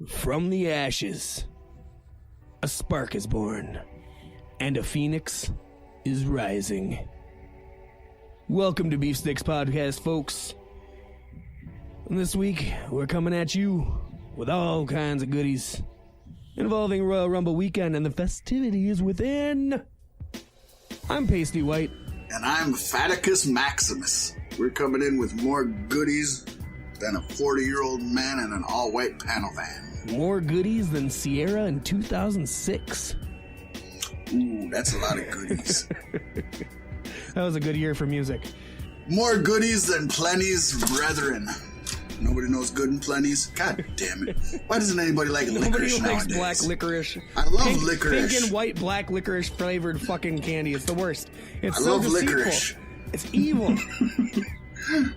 From the ashes, a spark is born, and a phoenix is rising. Welcome to Beef Sticks Podcast, folks. And this week, we're coming at you with all kinds of goodies involving Royal Rumble weekend and the festivities within. I'm Pasty White. And I'm Faticus Maximus. We're coming in with more goodies than a 40-year-old man in an all-white panel van. More goodies than Sierra in 2006. Ooh, that's a lot of goodies. That was a good year for music. More goodies than Plenty's brethren. Nobody knows good and Plenty's? God damn it. Why doesn't anybody like licorice nowadays? Nobody likes black licorice. I love licorice. Pink and white black licorice flavored fucking candy. It's the worst. It's I so love deceitful. licorice. It's evil.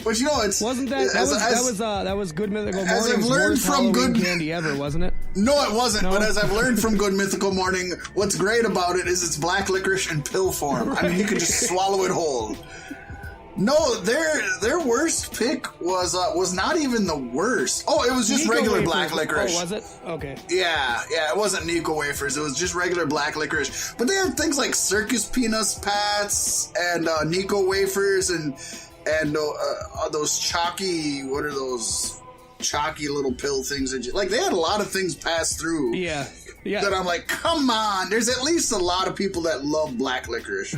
But you know, it's... Wasn't that... That was Good Mythical As Morning's I've learned worst from Halloween good candy ever, wasn't it? No, it wasn't. No? But as I've learned from Good Mythical Morning, what's great about it is it's black licorice in pill form. Right. I mean, you can just swallow it whole. No, their worst pick was not even the worst. Oh, it was just Nico regular wafers. black licorice. Oh, was it? Okay. Yeah, it wasn't Nico wafers. It was just regular black licorice. But they had things like Circus Peanuts Pats and Nico wafers and those chalky. What are those chalky little pill things? Like they had a lot of things pass through. Yeah. That I'm like, come on. There's at least a lot of people that love black licorice.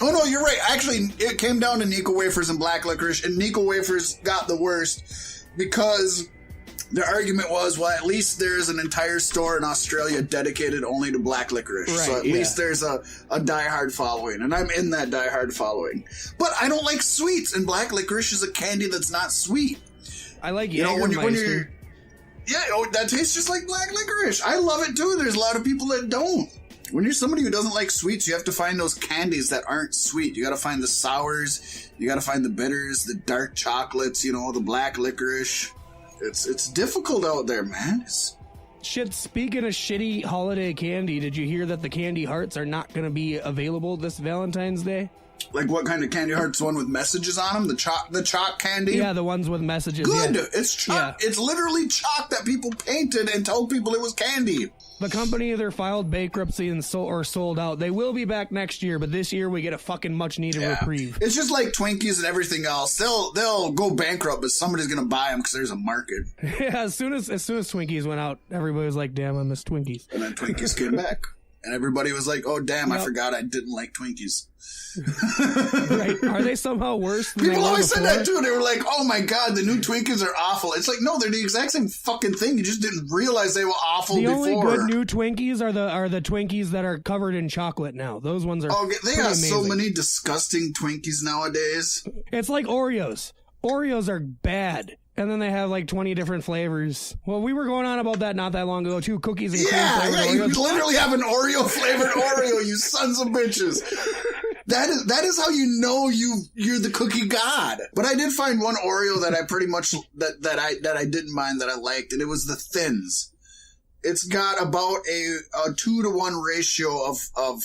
Oh, no, you're right. Actually, it came down to Nico wafers and black licorice, and Nico wafers got the worst because the argument was, well, at least there's an entire store in Australia dedicated only to black licorice. Right, so at least there's a diehard following, and I'm in that diehard following. But I don't like sweets, and black licorice is a candy that's not sweet. I like Jägermeister. That tastes just like black licorice. I love it, too. There's a lot of people that don't. When you're somebody who doesn't like sweets, you have to find those candies that aren't sweet. You got to find the sours, you got to find the bitters, the dark chocolates, the black licorice. It's difficult out there, man. Shit, speaking of shitty holiday candy, did you hear that the candy hearts are not going to be available this Valentine's Day? Like what kind of candy hearts? The one with messages on them? The chalk candy? Yeah, the ones with messages. Good. Yeah. It's chalk. Yeah. It's literally chalk that people painted and told people it was candy. The company either filed bankruptcy and sold out. They will be back next year, but this year we get a fucking much needed reprieve. It's just like Twinkies and everything else. They'll go bankrupt, but somebody's gonna buy them because there's a market. Yeah, as soon as Twinkies went out, everybody was like, "Damn, I miss Twinkies." And then Twinkies came back, and everybody was like, "Oh, damn, I forgot I didn't like Twinkies." Right? Are they somehow worse than people always said that too? They were like, "Oh my god, the new Twinkies are awful." It's like, no, they're the exact same fucking thing. You just didn't realize they were awful before. The only good new Twinkies are the Twinkies that are covered in chocolate now. Those ones are they got amazing. So many disgusting Twinkies nowadays. It's like Oreos. Oreos are bad. And then they have like 20 different flavors. Well, we were going on about that not that long ago, too. Cookies and cream flavored Oreos. You literally have an Oreo flavored Oreo, you sons of bitches. That is how you know you're the cookie god. But I did find one Oreo that I pretty much that I didn't mind, that I liked, and it was the Thins. It's got about a 2-to-1 ratio of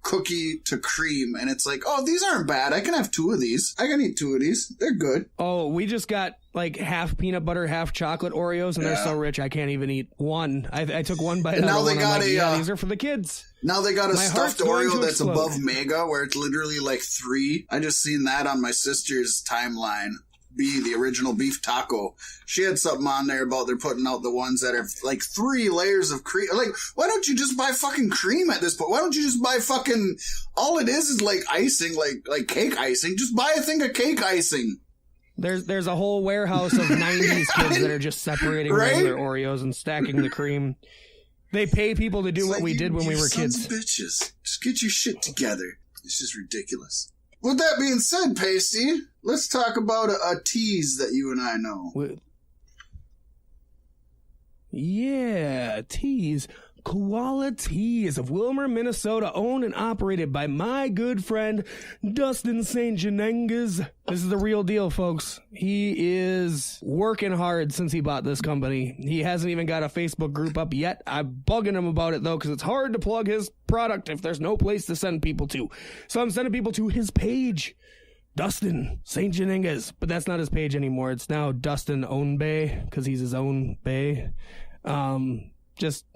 cookie to cream, and it's like, oh, these aren't bad. I can have 2 of these. I can eat 2 of these. They're good. Oh, we just got like half peanut butter, half chocolate Oreos, and they're so rich I can't even eat one. I took one bite. And now they got these are for the kids. Now they got a stuffed Oreo that's above Mega, where it's literally like 3. I just seen that on my sister's timeline. The original beef taco. She had something on there about they're putting out the ones that are like 3 layers of cream. Like, why don't you just buy fucking cream at this point? Why don't you just buy fucking, all it is like icing, like cake icing. Just buy a thing of cake icing. There's a whole warehouse of 90s kids that are just separating regular Oreos and stacking the cream. They pay people to do what we did when we were kids. Sons of bitches. Just get your shit together. It's just ridiculous. With that being said, Pasty, let's talk about a tease that you and I know. Yeah, tease. Koala Teas of Wilmer, Minnesota, owned and operated by my good friend Dustin St. Janengas. This is the real deal, folks. He is working hard since he bought this company. He hasn't even got a Facebook group up yet. I'm bugging him about it, though, because it's hard to plug his product if there's no place to send people to. So I'm sending people to his page. Dustin St. Janengas. But that's not his page anymore. It's now Dustin Own Bay, because he's his own bay.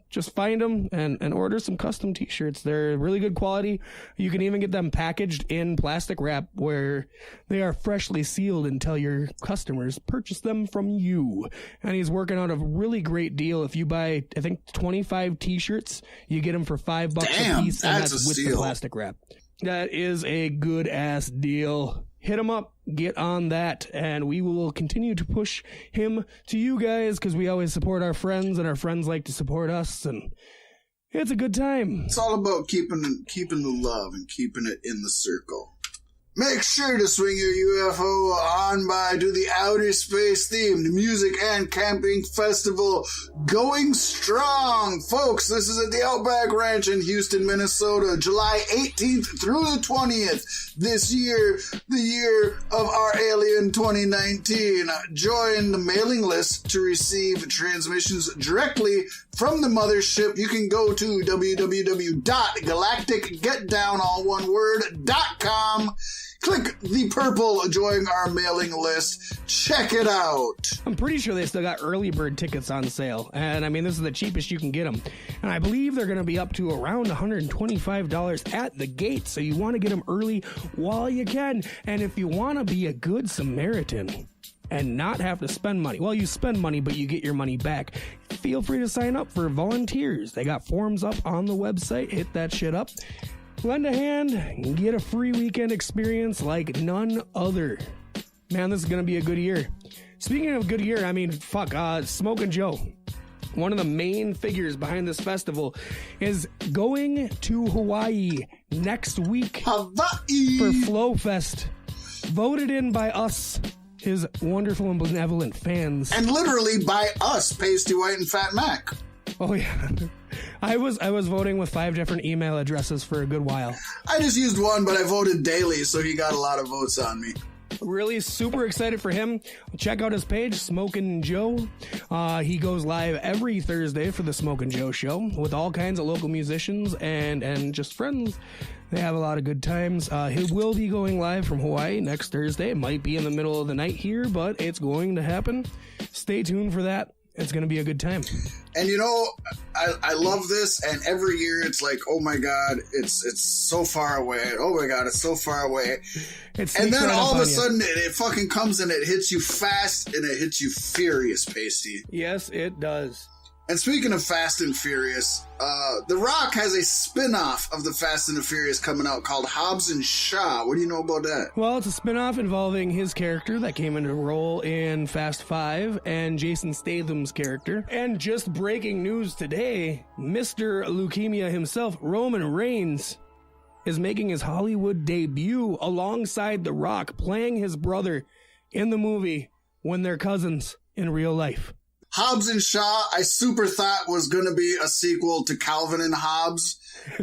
Just find them and order some custom t-shirts. They're really good quality. You can even get them packaged in plastic wrap where they are freshly sealed until your customers purchase them from you. And he's working out a really great deal. If you buy, I think, 25 t-shirts, you get them for $5 a piece, and that's with the plastic wrap. That is a good ass deal. Hit him up, get on that, and we will continue to push him to you guys because we always support our friends, and our friends like to support us, and it's a good time. It's all about keeping the love and keeping it in the circle. Make sure to swing your UFO on by to the Outer Space themed music and camping festival going strong. Folks, this is at the Outback Ranch in Houston, Minnesota, July 18th through the 20th this year, the year of our alien 2019. Join the mailing list to receive transmissions directly from the mothership. You can go to www.galacticgetdownalloneword.com. Click the purple join our mailing list. Check it out. I'm pretty sure they still got early bird tickets on sale. And I mean, this is the cheapest you can get them. And I believe they're going to be up to around $125 at the gate. So you want to get them early while you can. And if you want to be a good Samaritan and not have to spend money, well, you spend money, but you get your money back, feel free to sign up for volunteers. They got forms up on the website. Hit that shit up. Lend a hand and get a free weekend experience like none other. Man, this is going to be a good year. Speaking of good year, I mean, Smokin' Joe, one of the main figures behind this festival, is going to Hawaii next week for Flow Fest. Voted in by us, his wonderful and benevolent fans. And literally by us, Pasty White and Fat Mac. Oh, yeah. I was voting with 5 different email addresses for a good while. I just used one, but I voted daily, so he got a lot of votes on me. Really super excited for him. Check out his page, Smokin' Joe. He goes live every Thursday for the Smokin' Joe show with all kinds of local musicians and just friends. They have a lot of good times. He will be going live from Hawaii next Thursday. It might be in the middle of the night here, but it's going to happen. Stay tuned for that. It's going to be a good time. And you know, I love this, and every year it's like, oh my God, it's so far away. Oh my God, it's so far away. And then all of a sudden it fucking comes and it hits you fast and it hits you furious, Pasty. Yes, it does. And speaking of Fast and Furious, The Rock has a spin-off of the Fast and the Furious coming out called Hobbs and Shaw. What do you know about that? Well, it's a spin-off involving his character that came into role in Fast 5 and Jason Statham's character. And just breaking news today, Mr. Leukemia himself, Roman Reigns, is making his Hollywood debut alongside The Rock, playing his brother in the movie when they're cousins in real life. Hobbs and Shaw, I super thought was going to be a sequel to Calvin and Hobbes,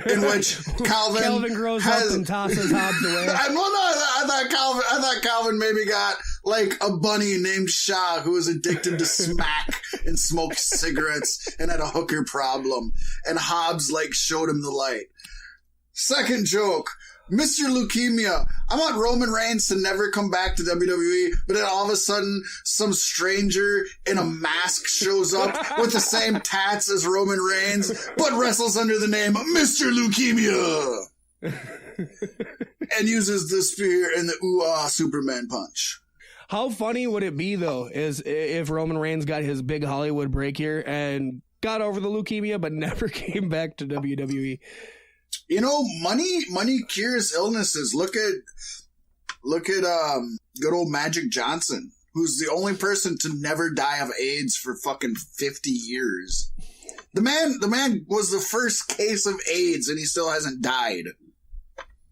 in which Calvin grows up and tosses Hobbes away. I thought Calvin maybe got like a bunny named Shaw who was addicted to smack and smoked cigarettes and had a hooker problem, and Hobbes like showed him the light. Second joke. Mr. Leukemia, I want Roman Reigns to never come back to WWE, but then all of a sudden, some stranger in a mask shows up with the same tats as Roman Reigns, but wrestles under the name Mr. Leukemia. And uses the spear and the ooh-ah Superman punch. How funny would it be, though, is if Roman Reigns got his big Hollywood break here and got over the leukemia, but never came back to WWE? You know, money cures illnesses. Look at good old Magic Johnson, who's the only person to never die of AIDS for fucking 50 years. The man was the first case of AIDS, and he still hasn't died.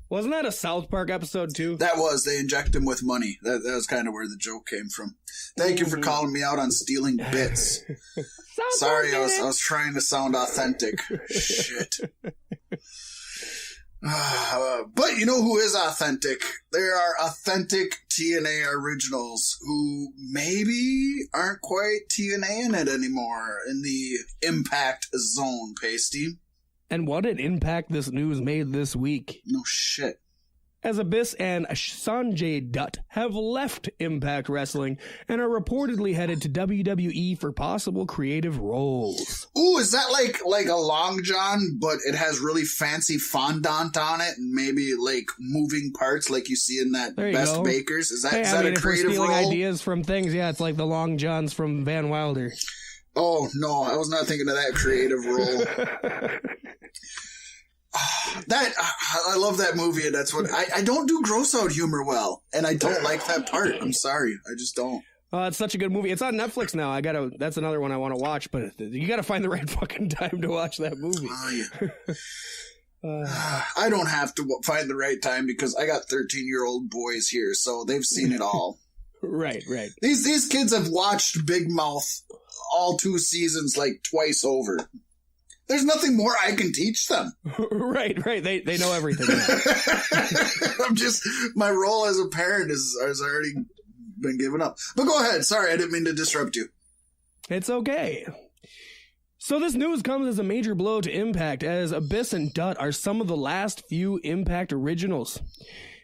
Wasn't that a South Park episode too? That was. They inject him with money. That was kind of where the joke came from. Thank you for calling me out on stealing bits. Sorry, I was trying to sound authentic. Shit. But you know who is authentic? There are authentic TNA originals who maybe aren't quite TNA in it anymore in the Impact Zone, Pasty. And what an impact this news made this week. No shit. as Abyss and Sanjay Dutt have left Impact Wrestling and are reportedly headed to WWE for possible creative roles. Ooh, is that like a Long John, but it has really fancy fondant on it and maybe like moving parts like you see in that Best Bakers? Is that a creative role? Ideas from things, yeah, it's like the Long Johns from Van Wilder. Oh, no, I was not thinking of that creative role. I love that movie, and that's what I don't do gross out humor well, and I don't like that part. I'm sorry, I just don't. It's such a good movie. It's on Netflix now. That's another one I want to watch, but you gotta find the right fucking time to watch that movie. I don't have to find the right time because I got 13-year-old boys here, so they've seen it all. Right. These kids have watched Big Mouth all 2 seasons like twice over. There's nothing more I can teach them. Right. They know everything. My role as a parent has already been given up. But go ahead. Sorry, I didn't mean to disrupt you. It's okay. So this news comes as a major blow to Impact, as Abyss and Dutt are some of the last few Impact originals.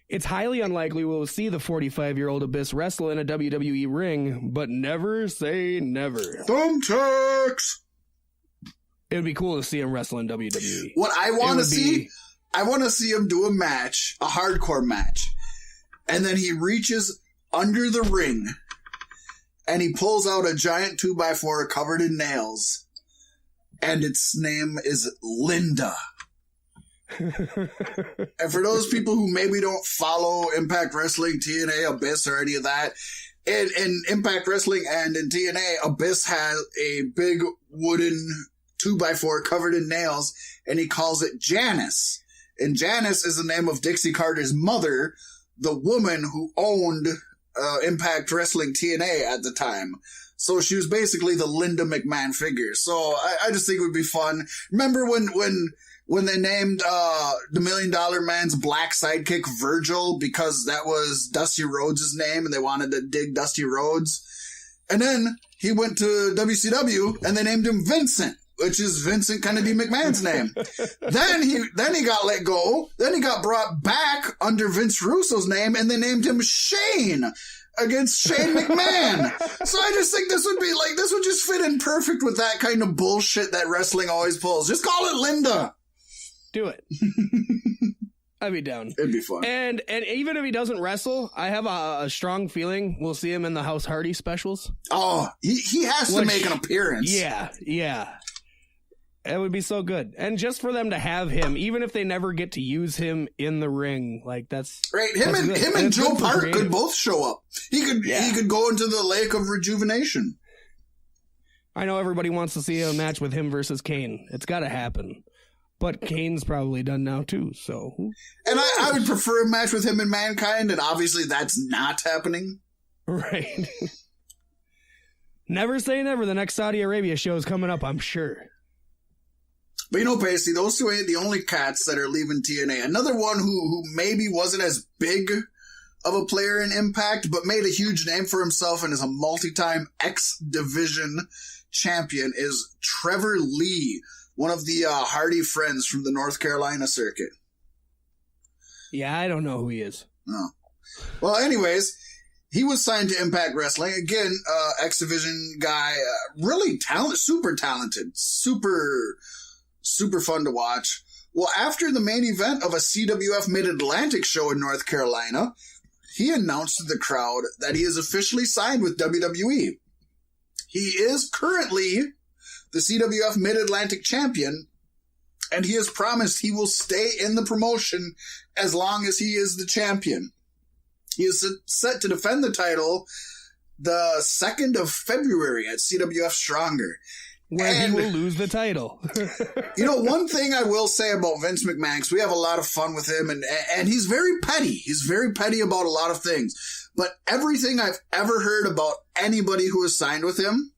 It's highly unlikely we'll see the 45-year-old Abyss wrestle in a WWE ring, but never say never. Thumbtacks! It would be cool to see him wrestle in WWE. What I want to see, I want to see him do a match, a hardcore match, and then he reaches under the ring, and he pulls out a giant 2x4 covered in nails, and its name is Linda. And for those people who maybe don't follow Impact Wrestling, TNA, Abyss, or any of that, in Impact Wrestling and in TNA, Abyss has a big wooden 2x4 covered in nails, and he calls it Janice. And Janice is the name of Dixie Carter's mother, the woman who owned Impact Wrestling TNA at the time. So she was basically the Linda McMahon figure. So I just think it would be fun. Remember when they named the $1 Million Man's black sidekick Virgil because that was Dusty Rhodes' name and they wanted to dig Dusty Rhodes? And then he went to WCW and they named him Vincent, which is Vincent Kennedy McMahon's name. Then he got let go. Then he got brought back under Vince Russo's name, and they named him Shane against Shane McMahon. So I just think this would just fit in perfect with that kind of bullshit that wrestling always pulls. Just call it Linda. Do it. I'd be down. It'd be fun. And even if he doesn't wrestle, I have a strong feeling we'll see him in the House Hardy specials. Oh, he has to make an appearance. Yeah. It would be so good. And just for them to have him, even if they never get to use him in the ring, like that's right. Him and Joe Park could both show up. He could go into the lake of rejuvenation. I know everybody wants to see a match with him versus Kane. It's got to happen. But Kane's probably done now too, so. And I would prefer a match with him and Mankind, and obviously that's not happening. Right. Never say never. The next Saudi Arabia show is coming up, I'm sure. But Pacey, those two ain't the only cats that are leaving TNA. Another one who maybe wasn't as big of a player in Impact, but made a huge name for himself and is a multi-time X Division champion is Trevor Lee, one of the Hardy friends from the North Carolina circuit. Yeah, I don't know who he is. No. Well, anyways, he was signed to Impact Wrestling. Again, X Division guy, really super talented, super fun to watch. Well, after the main event of a CWF Mid-Atlantic show in North Carolina, he announced to the crowd that he is officially signed with WWE. He is currently the CWF Mid-Atlantic champion, and he has promised he will stay in the promotion as long as he is the champion. He is set to defend the title the 2nd of February at CWF Stronger. Where he will lose the title. One thing I will say about Vince McMahon, because we have a lot of fun with him, and he's very petty. He's very petty about a lot of things. But everything I've ever heard about anybody who has signed with him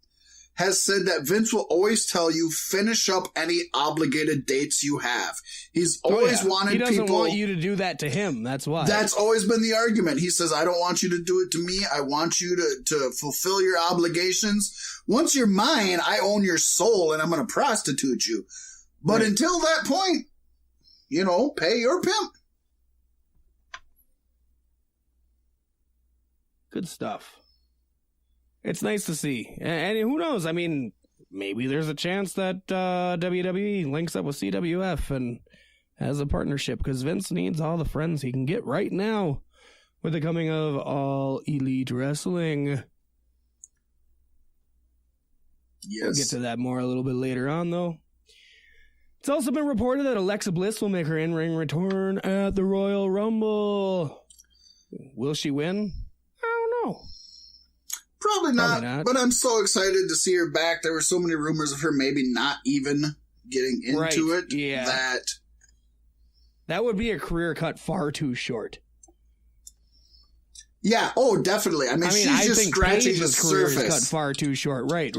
has said that Vince will always tell you, finish up any obligated dates you have. He's always wanted people... He doesn't want you to do that to him, that's why. That's always been the argument. He says, I don't want you to do it to me. I want you to fulfill your obligations. Once you're mine, I own your soul and I'm going to prostitute you. But until that point, pay your pimp. Good stuff. It's nice to see. And who knows? I mean, maybe there's a chance that WWE links up with CWF and has a partnership, because Vince needs all the friends he can get right now with the coming of All Elite Wrestling. Yes. We'll get to that more a little bit later on, though. It's also been reported that Alexa Bliss will make her in-ring return at the Royal Rumble. Will she win? I don't know. Probably not, but I'm so excited to see her back. There were so many rumors of her maybe not even getting into it. Yeah. That would be a career cut far too short. Yeah, oh, definitely. I mean she's just scratching the surface. Career is cut far too short. Right.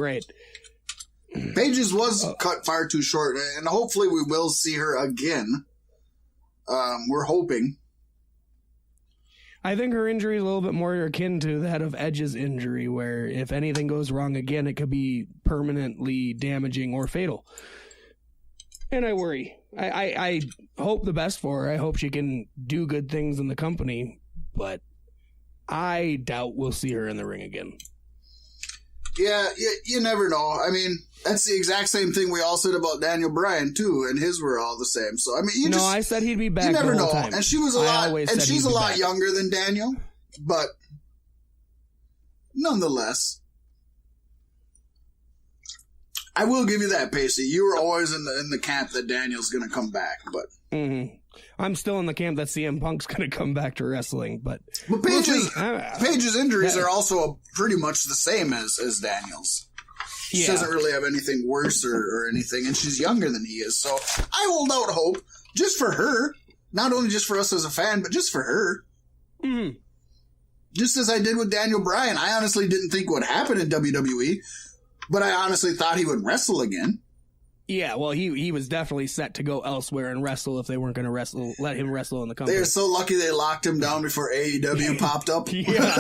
Paige's was cut far too short, and hopefully we will see her again. We're hoping. I think her injury is a little bit more akin to that of Edge's injury, where if anything goes wrong again, it could be permanently damaging or fatal. And I worry. I hope the best for her. I hope she can do good things in the company, but I doubt we'll see her in the ring again. Yeah, you never know. I mean, that's the exact same thing we all said about Daniel Bryan too, and his were all the same. So I mean, I said he'd be back. You never the whole know. time. And she was she's a lot younger than Daniel, but nonetheless, I will give you that, Pacey. You were always in the camp that Daniel's going to come back, but. Mm-hmm. I'm still in the camp that CM Punk's going to come back to wrestling, but Paige's injuries are also pretty much the same as Daniel's. She doesn't really have anything worse or anything, and she's younger than he is. So I hold out hope just for her, not only just for us as a fan, but just for her. Mm-hmm. Just as I did with Daniel Bryan, I honestly didn't think what happened in WWE, but I honestly thought he would wrestle again. Yeah, well, he was definitely set to go elsewhere and wrestle if they weren't going to let him wrestle in the company. They're so lucky they locked him down before AEW popped up. Yeah,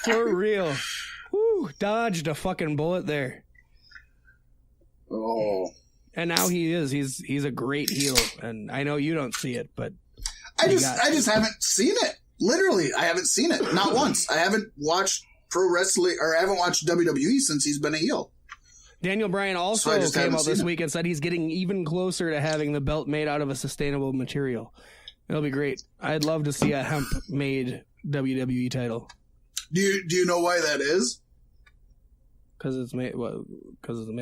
for real. Woo, dodged a fucking bullet there. Oh. And now he's a great heel, and I know you don't see it, but I just haven't seen it. Literally, I haven't seen it. Not once. I haven't watched pro wrestling, or I haven't watched WWE since he's been a heel. Daniel Bryan also came out this week and said he's getting even closer to having the belt made out of a sustainable material. It'll be great. I'd love to see a hemp-made WWE title. Do you know why that is? Because it's made out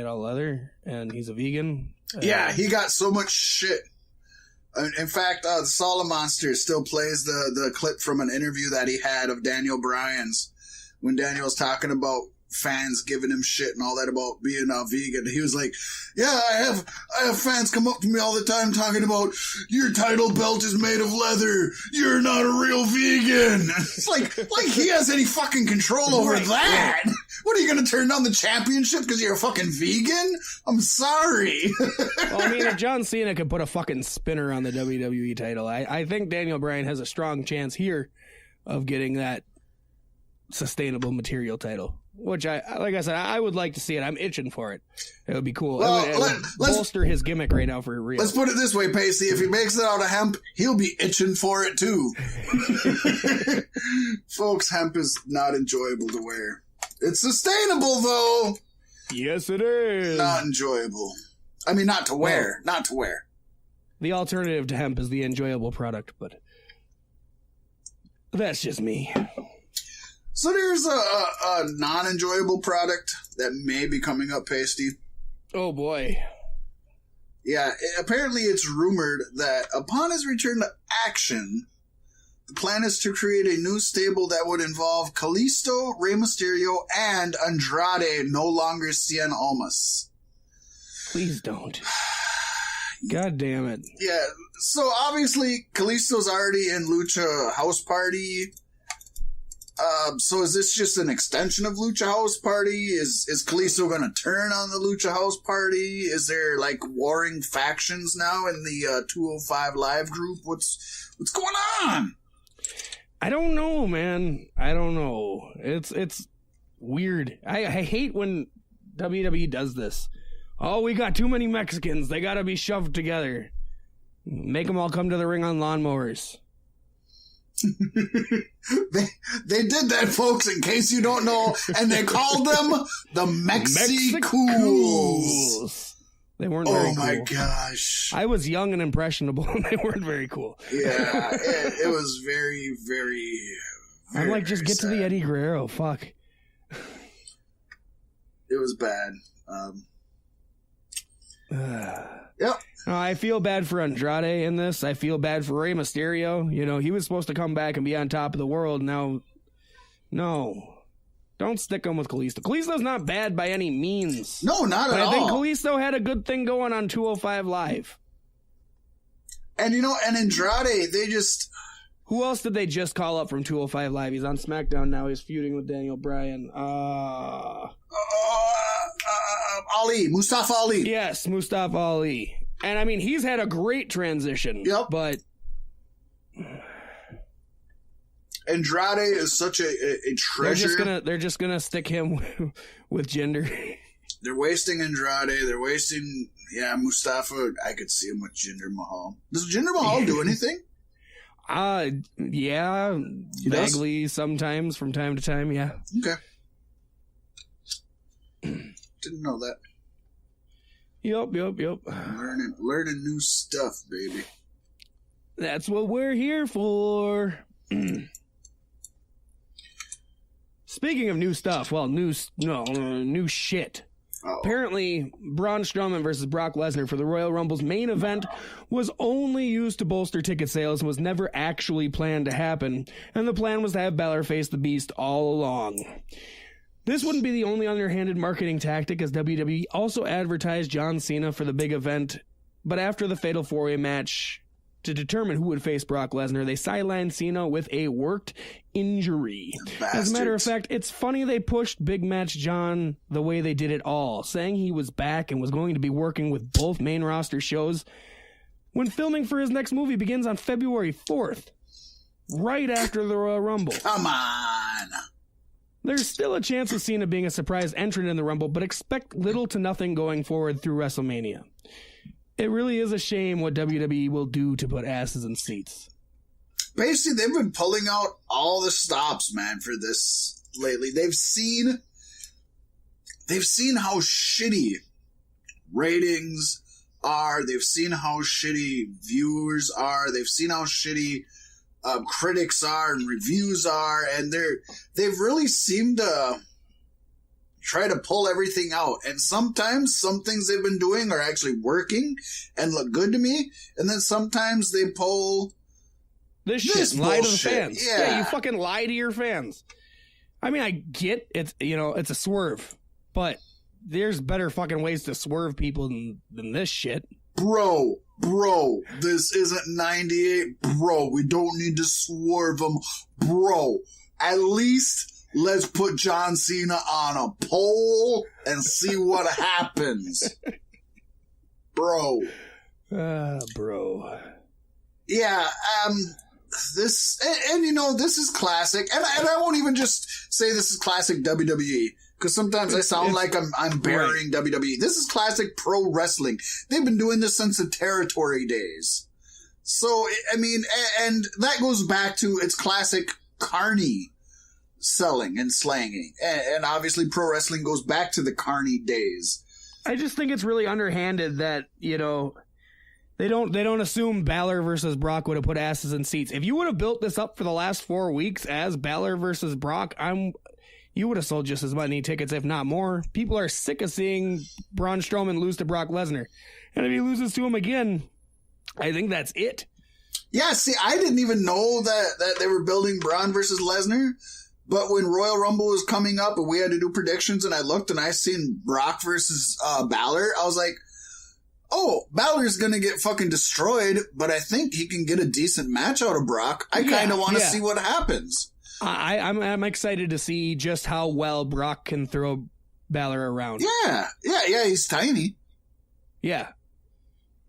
of leather, and he's a vegan. Yeah, he got so much shit. In fact, the Solid Monster still plays the clip from an interview that he had of Daniel Bryan's when Daniel was talking about fans giving him shit and all that about being a vegan. He was like, yeah, I have fans come up to me all the time talking about your title belt is made of leather. You're not a real vegan. It's like he has any fucking control over that. Right. What, are you going to turn down the championship because you're a fucking vegan? I'm sorry. Well, I mean, if John Cena could put a fucking spinner on the WWE title, I think Daniel Bryan has a strong chance here of getting that sustainable material title. Which like I said, I would like to see it. I'm itching for it. It would be cool. Well, it would bolster his gimmick right now for real. Let's put it this way, Pacey. If he makes it out of hemp, he'll be itching for it too. Folks, hemp is not enjoyable to wear. It's sustainable though. Yes, it is. Not enjoyable. I mean, not to wear. Well, not to wear. The alternative to hemp is the enjoyable product, but that's just me. So there's a non-enjoyable product that may be coming up, Pasty. Oh, boy. Yeah, apparently it's rumored that upon his return to action, the plan is to create a new stable that would involve Kalisto, Rey Mysterio, and Andrade, no longer Cien Almas. Please don't. God damn it. Yeah, so obviously Kalisto's already in Lucha House Party. So is this just an extension of Lucha House Party? Is Kalisto going to turn on the Lucha House Party? Is there like warring factions now in the 205 Live group? What's going on? I don't know, man. I don't know. It's weird. I hate when WWE does this. Oh, we got too many Mexicans. They got to be shoved together. Make them all come to the ring on lawnmowers. They did that, folks, in case you don't know, and they called them the Mexicools. They weren't very cool. Oh my gosh. I was young and impressionable, and they weren't very cool. Yeah, it was very, very, I'm like, just get sad. to the Eddie Guerrero. Fuck. It was bad. Yep. I feel bad for Andrade in this. I feel bad for Rey Mysterio. You know, he was supposed to come back and be on top of the world. Now, no. Don't stick him with Kalisto. Kalisto's not bad by any means. No, not at all. I think Kalisto had a good thing going on 205 Live. And, and Andrade, they just... Who else did they just call up from 205 Live? He's on SmackDown now. He's feuding with Daniel Bryan. Ali. Mustafa Ali. Yes, Mustafa Ali. And, I mean, he's had a great transition. Yep. But... Andrade is such a treasure. They're just gonna stick him with Jinder. They're wasting Andrade. They're wasting Mustafa. I could see him with Jinder Mahal. Does Jinder Mahal do anything? Yeah, he vaguely does? sometimes from time to time. Yeah. Okay. Didn't know that. Yep. Learning new stuff, baby. That's what we're here for. Speaking of new stuff, well, new shit. Uh-oh. Apparently, Braun Strowman versus Brock Lesnar for the Royal Rumble's main event was only used to bolster ticket sales and was never actually planned to happen, and the plan was to have Balor face the Beast all along. This wouldn't be the only underhanded marketing tactic, as WWE also advertised John Cena for the big event, but after the Fatal 4-Way match, to determine who would face Brock Lesnar, they sidelined Cena with a worked injury. As a matter of fact, it's funny they pushed Big Match John the way they did it all, saying he was back and was going to be working with both main roster shows when filming for his next movie begins on February 4th, right after the Royal Rumble. Come on! There's still a chance of Cena being a surprise entrant in the Rumble, but expect little to nothing going forward through WrestleMania. It really is a shame what WWE will do to put asses in seats. Basically, they've been pulling out all the stops, man, for this lately. They've seen how shitty ratings are. They've seen how shitty viewers are. They've seen how shitty critics are and reviews are, and they've really seemed to try to pull everything out. And sometimes some things they've been doing are actually working and look good to me. And then sometimes they pull this shit, lie to the fans. Yeah, you fucking lie to your fans. I mean, I get it's a swerve, but there's better fucking ways to swerve people than this shit. Bro, this isn't 98. Bro, we don't need to swerve them. Bro, at least let's put John Cena on a pole and see what happens. Bro. Bro. Yeah, this is classic. And I won't even just say this is classic WWE, because sometimes I sound like I'm burying WWE. This is classic pro wrestling. They've been doing this since the territory days. So, I mean, and that goes back to its classic carny selling and slanging, and obviously pro wrestling goes back to the carny days. I just think it's really underhanded that they don't assume Balor versus Brock would have put asses in seats. If you would have built this up for the last 4 weeks as Balor versus Brock, you would have sold just as many tickets, if not more. People are sick of seeing Braun Strowman lose to Brock Lesnar, and if he loses to him again, I think that's it. Yeah, see, I didn't even know that they were building Braun versus Lesnar. But when Royal Rumble was coming up and we had to do predictions and I looked and I seen Brock versus Balor, I was like, oh, Balor's going to get fucking destroyed, but I think he can get a decent match out of Brock. I kind of want to see what happens. I'm excited to see just how well Brock can throw Balor around. Yeah, he's tiny. Yeah.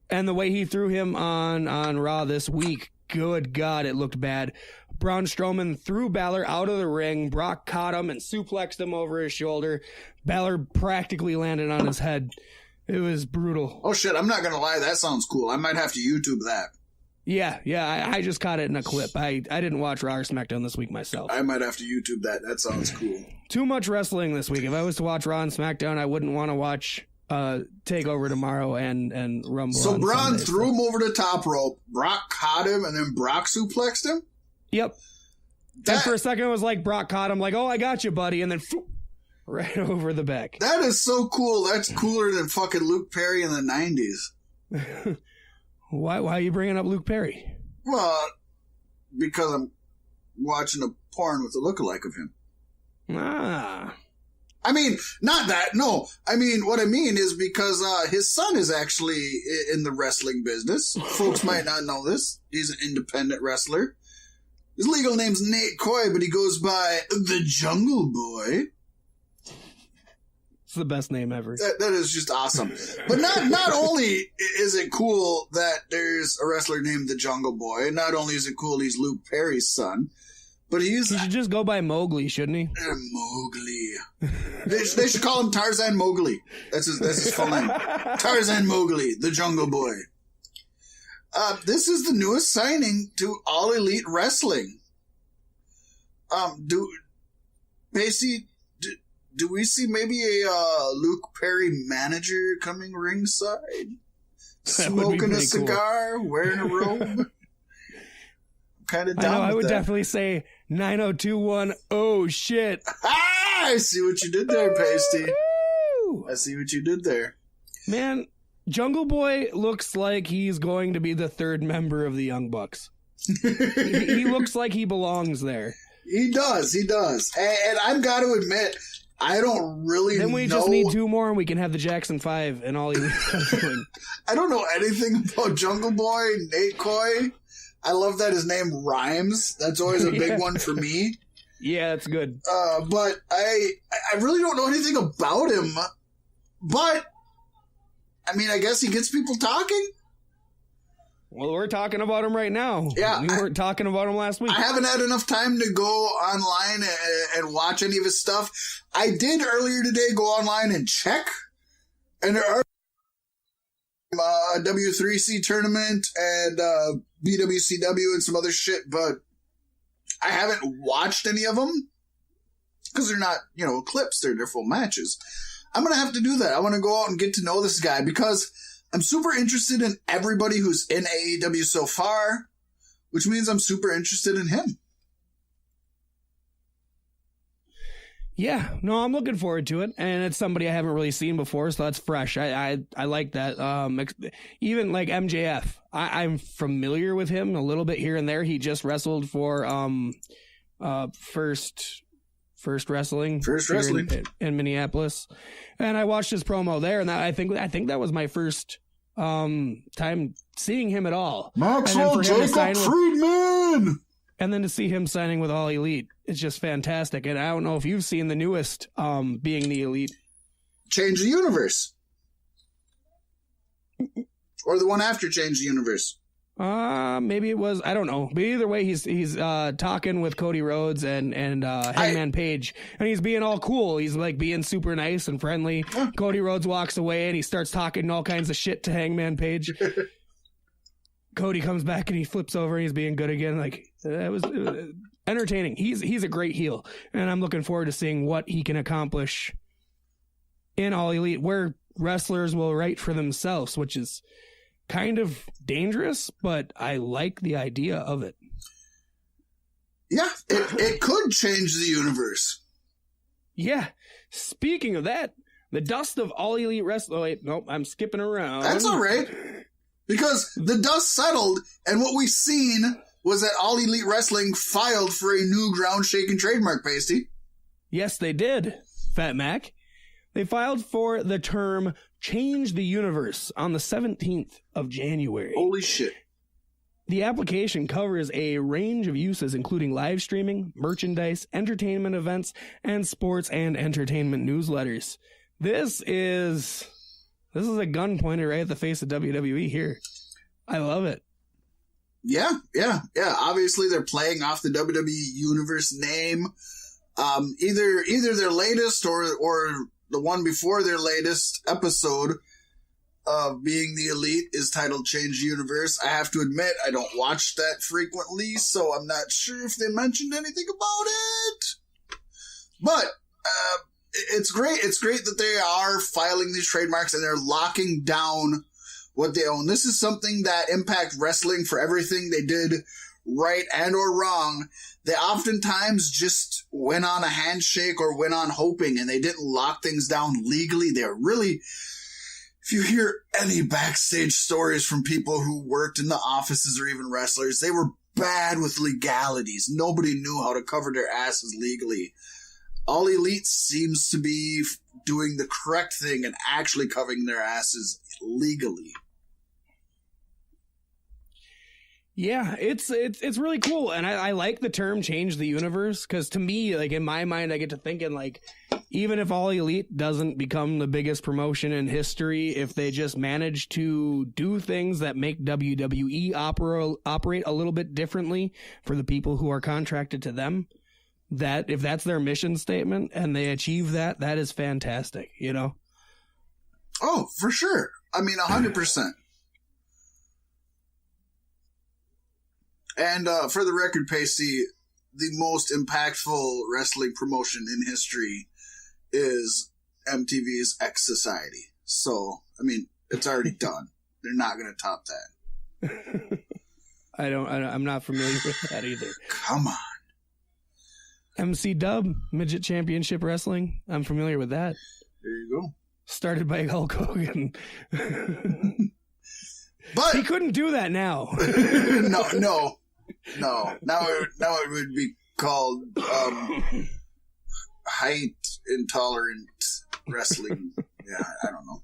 And the way he threw him on Raw this week, good God, it looked bad. Braun Strowman threw Balor out of the ring. Brock caught him and suplexed him over his shoulder. Balor practically landed on his head. It was brutal. Oh, shit, I'm not going to lie. That sounds cool. I might have to YouTube that. Yeah, I just caught it in a clip. I didn't watch Raw or SmackDown this week myself. I might have to YouTube that. That sounds cool. Too much wrestling this week. If I was to watch Raw and SmackDown, I wouldn't want to watch Takeover tomorrow and Rumble. So on Braun Sunday, threw him over the top rope. Brock caught him, and then Brock suplexed him? Yep. And for a second, it was like Brock caught him, like, oh, I got you, buddy, and then right over the back. That is so cool. That's cooler than fucking Luke Perry in the 90s. Why are you bringing up Luke Perry? Well, because I'm watching a porn with a lookalike of him. Ah. I mean, not that, no. I mean, what I mean is because his son is actually in the wrestling business. Folks might not know this. He's an independent wrestler. His legal name's Nate Coy, but he goes by the Jungle Boy. It's the best name ever. That is just awesome. But not only is it cool that there's a wrestler named the Jungle Boy, not only is it cool he's Luke Perry's son, but he should just go by Mowgli, shouldn't he? Mowgli. They should call him Tarzan Mowgli. That's his full name. Tarzan Mowgli, the Jungle Boy. This is the newest signing to All Elite Wrestling. Do we see maybe a Luke Perry manager coming ringside? Smoking a cigar, cool. Wearing a robe? Kind of down. I would that. definitely say 9021. Oh shit! I see what you did there, Pasty. I see what you did there, man. Jungle Boy looks like he's going to be the third member of the Young Bucks. he looks like he belongs there. He does. And I've got to admit, I don't really know. Then we just need 2 more and we can have the Jackson 5 and all you. I don't know anything about Jungle Boy, Nate Coy. I love that his name rhymes. That's always a big one for me. Yeah, that's good. But I really don't know anything about him. But, I mean, I guess he gets people talking. Well, we're talking about him right now. Yeah. We weren't talking about him last week. I haven't had enough time to go online and watch any of his stuff. I did earlier today go online and check. And there are a W3C tournament and BWCW and some other shit, but I haven't watched any of them because they're not, clips. They're full matches. I'm going to have to do that. I want to go out and get to know this guy because I'm super interested in everybody who's in AEW so far, which means I'm super interested in him. Yeah, no, I'm looking forward to it, and it's somebody I haven't really seen before, so that's fresh. I like that. Even like MJF, I'm familiar with him a little bit here and there. He just wrestled for First Wrestling in Minneapolis, and I watched his promo there, and I think that was my first time seeing him at all. Maxwell Jacob Friedman. And then to see him signing with All Elite, it's just fantastic. And I don't know if you've seen the newest, being the Elite. Change the Universe. Or the one after Change the Universe. Maybe it was, I don't know. But either way, he's talking with Cody Rhodes and Hangman Page. And he's being all cool. He's like being super nice and friendly. Cody Rhodes walks away and he starts talking all kinds of shit to Hangman Page. Cody comes back and he flips over and he's being good again. Like, it was entertaining. He's a great heel, and I'm looking forward to seeing what he can accomplish in All Elite, where wrestlers will write for themselves, which is kind of dangerous, but I like the idea of it. Yeah, it could change the universe. Yeah. Speaking of that, the dust of All Elite Wrestling. Oh, wait, nope, I'm skipping around. That's all right. Because the dust settled, and what we've seen was that All Elite Wrestling filed for a new ground-shaking trademark, Pasty. Yes, they did, Fat Mac. They filed for the term Change the Universe on the 17th of January. Holy shit. The application covers a range of uses, including live streaming, merchandise, entertainment events, and sports and entertainment newsletters. This is a gun pointed right at the face of WWE here. I love it. Yeah. Obviously, they're playing off the WWE Universe name. Either their latest or the one before their latest episode of Being the Elite is titled Change the Universe. I have to admit, I don't watch that frequently, so I'm not sure if they mentioned anything about it. But it's great. It's great that they are filing these trademarks and they're locking down what they own. This is something that Impact Wrestling, for everything they did right and or wrong, they oftentimes just went on a handshake or went on hoping, and they didn't lock things down legally. They're really, if you hear any backstage stories from people who worked in the offices or even wrestlers, they were bad with legalities. Nobody knew how to cover their asses legally. All Elite seems to be doing the correct thing and actually covering their asses legally. Yeah, it's really cool, and I like the term "change the universe" because to me, like in my mind, I get to thinking like, even if All Elite doesn't become the biggest promotion in history, if they just manage to do things that make WWE operate a little bit differently for the people who are contracted to them, that if that's their mission statement and they achieve that, that is fantastic, you know? Oh, for sure. I mean, 100%. And for the record, Pasty, the most impactful wrestling promotion in history is MTV's X Society. So, I mean, it's already done. They're not going to top that. I'm not familiar with that either. Come on. MC Dub, Midget Championship Wrestling. I'm familiar with that. There you go. Started by Hulk Hogan. But he couldn't do that now. No. Now it would be called height intolerant wrestling. Yeah, I don't know.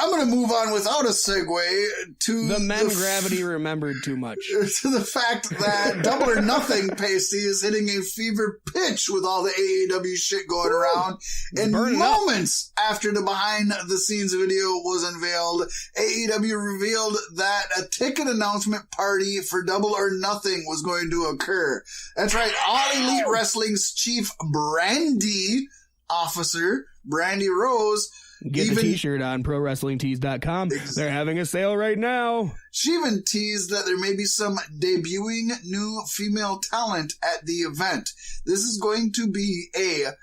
I'm going to move on without a segue to the men gravity remembered too much. To the fact that Double or Nothing, Pasty, is hitting a fever pitch with all the AEW shit going around. And moments after the behind-the-scenes video was unveiled, AEW revealed that a ticket announcement party for Double or Nothing was going to occur. That's right, All Elite Wrestling's chief brandy officer, Brandy Rose, get the t-shirt on ProWrestlingTees.com. They're having a sale right now. She even teased that there may be some debuting new female talent at the event. This is going to be a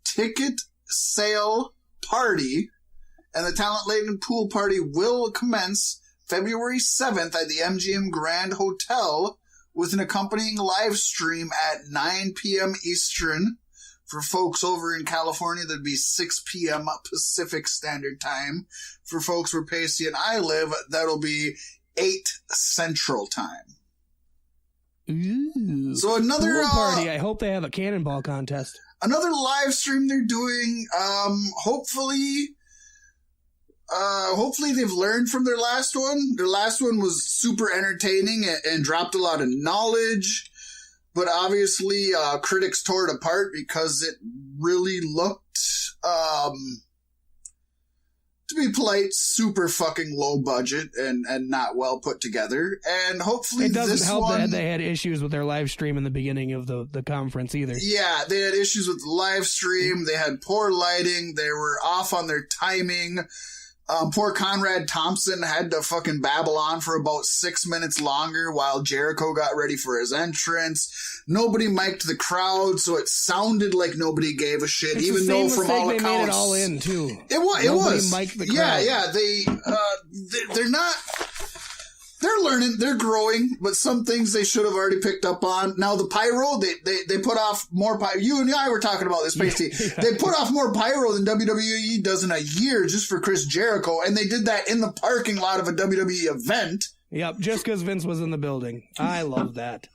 ticket sale party, and the talent-laden pool party will commence February 7th at the MGM Grand Hotel with an accompanying live stream at 9 p.m. Eastern. For folks over in California, that'd be 6 p.m. Pacific Standard Time. For folks where Pasty and I live, that'll be 8 Central Time. Ooh, so another pool party. I hope they have a cannonball contest. Another live stream they're doing. Hopefully they've learned from their last one. Their last one was super entertaining and dropped a lot of knowledge. But obviously, critics tore it apart because it really looked, to be polite, super fucking low budget and not well put together. And hopefully it doesn't help that they had issues with their live stream in the beginning of the conference either. Yeah, they had issues with the live stream. They had poor lighting. They were off on their timing. Poor Conrad Thompson had to fucking babble on for about 6 minutes longer while Jericho got ready for his entrance. Nobody mic'd the crowd, so it sounded like nobody gave a shit, it's even though from all accounts... They made it all in, too. It was. Nobody mic'd the crowd. Yeah. They're not... They're learning, they're growing, but some things they should have already picked up on. Now, the pyro, they put off more pyro. You and I were talking about this, Pasty. Yeah. They put off more pyro than WWE does in a year just for Chris Jericho, and they did that in the parking lot of a WWE event. Yep, just because Vince was in the building. I love that.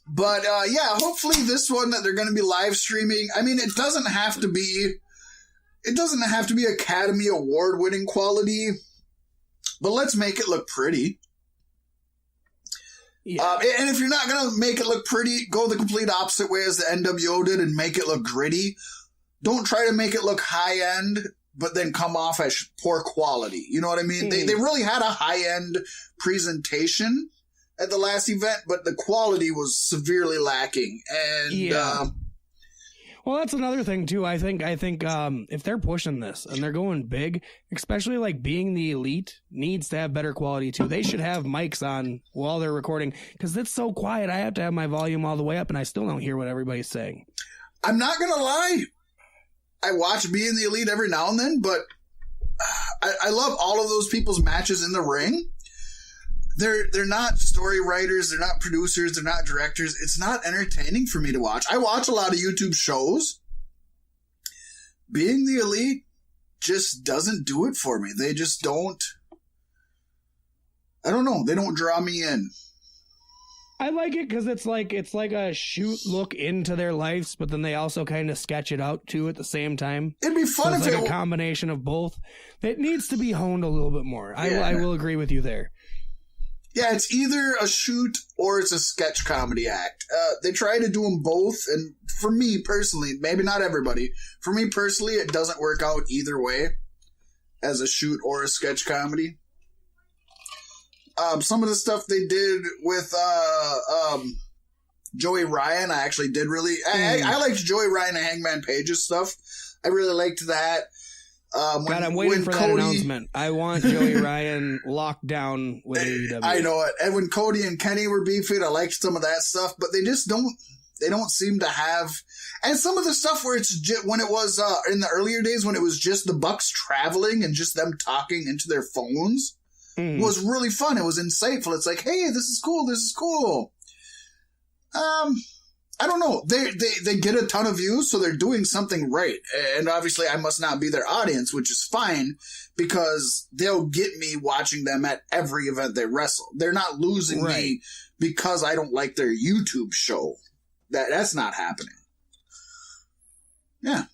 But, hopefully this one that they're going to be live streaming, I mean, it doesn't have to be Academy Award-winning quality, but let's make it look pretty. Yeah. And if you're not going to make it look pretty, go the complete opposite way as the NWO did and make it look gritty. Don't try to make it look high-end, but then come off as poor quality. You know what I mean? They really had a high-end presentation at the last event, but the quality was severely lacking. And Well, that's another thing too. I think if they're pushing this and they're going big, especially like being the elite needs to have better quality too. They should have mics on while they're recording because it's so quiet. I have to have my volume all the way up and I still don't hear what everybody's saying. I'm not going to lie. I watch Being the Elite every now and then, but I love all of those people's matches in the ring. They're not story writers. They're not producers. They're not directors. It's not entertaining for me to watch. I watch a lot of YouTube shows. Being the Elite just doesn't do it for me. They just don't. I don't know. They don't draw me in. I like it because it's like a look into their lives, but then they also kind of sketch it out too at the same time. It'd be fun if it's like a combination of both. It needs to be honed a little bit more. Yeah. I will agree with you there. Yeah, it's either a shoot or it's a sketch comedy act. They try to do them both, and for me personally, maybe not everybody, for me personally, it doesn't work out either way as a shoot or a sketch comedy. Some of the stuff they did with Joey Ryan, I actually did really... I liked Joey Ryan and Hangman Page's stuff. I really liked that. God, I'm waiting for that announcement. I want Joey Ryan locked down with AEW. I know it. And when Cody and Kenny were beefing, I liked some of that stuff, but they just don't... They don't seem to have... And some of the stuff where it's when it was in the earlier days when it was just the Bucks traveling and just them talking into their phones was really fun. It was insightful. It's like, hey, this is cool. This is cool. I don't know. They get a ton of views, so they're doing something right. And obviously I must not be their audience, which is fine because they'll get me watching them at every event they wrestle. They're not losing me because I don't like their YouTube show. That's not happening. Yeah.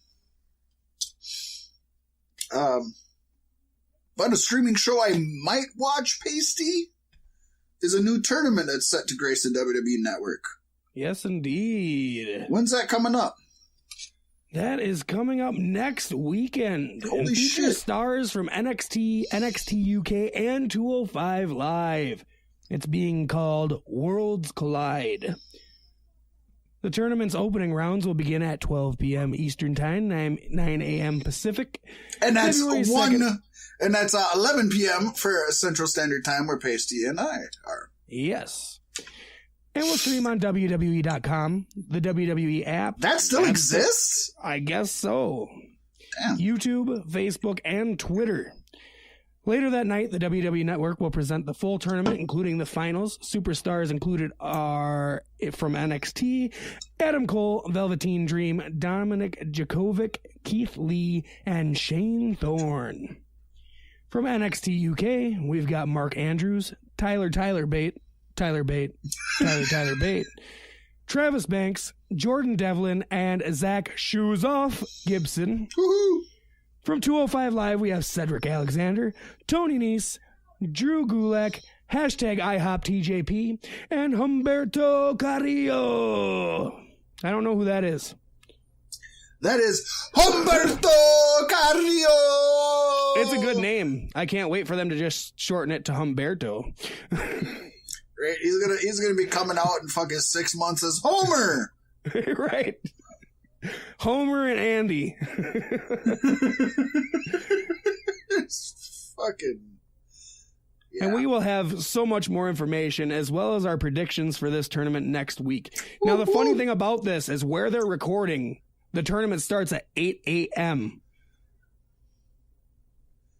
But a streaming show I might watch, Pasty, is a new tournament that's set to grace the WWE Network. Yes, indeed. When's that coming up? That is coming up next weekend. Holy shit. Stars from NXT, NXT UK, and 205 Live. It's being called Worlds Collide. The tournament's opening rounds will begin at 12 p.m. Eastern Time, 9 a.m. Pacific. And that's 11 p.m. for Central Standard Time where Pasty and I are. Yes. And we'll stream on WWE.com, the WWE app. That still exists? I guess so. Damn. YouTube, Facebook, and Twitter. Later that night, the WWE Network will present the full tournament, including the finals. Superstars included are from NXT, Adam Cole, Velveteen Dream, Dominic Djokovic, Keith Lee, and Shane Thorne. From NXT UK, we've got Mark Andrews, Tyler Bate, Travis Banks, Jordan Devlin, and Zach Shoes Off Gibson. Woohoo! From 205 Live, we have Cedric Alexander, Tony Nese, Drew Gulak, #IHOPTJP, and Humberto Carrillo. I don't know who that is. That is Humberto Carrillo! It's a good name. I can't wait for them to just shorten it to Humberto. Right? He's gonna be coming out in fucking 6 months as Homer! Right. Homer and Andy. It's fucking... Yeah. And we will have so much more information as well as our predictions for this tournament next week. Now, the funny thing about this is where they're recording, the tournament starts at 8 a.m.,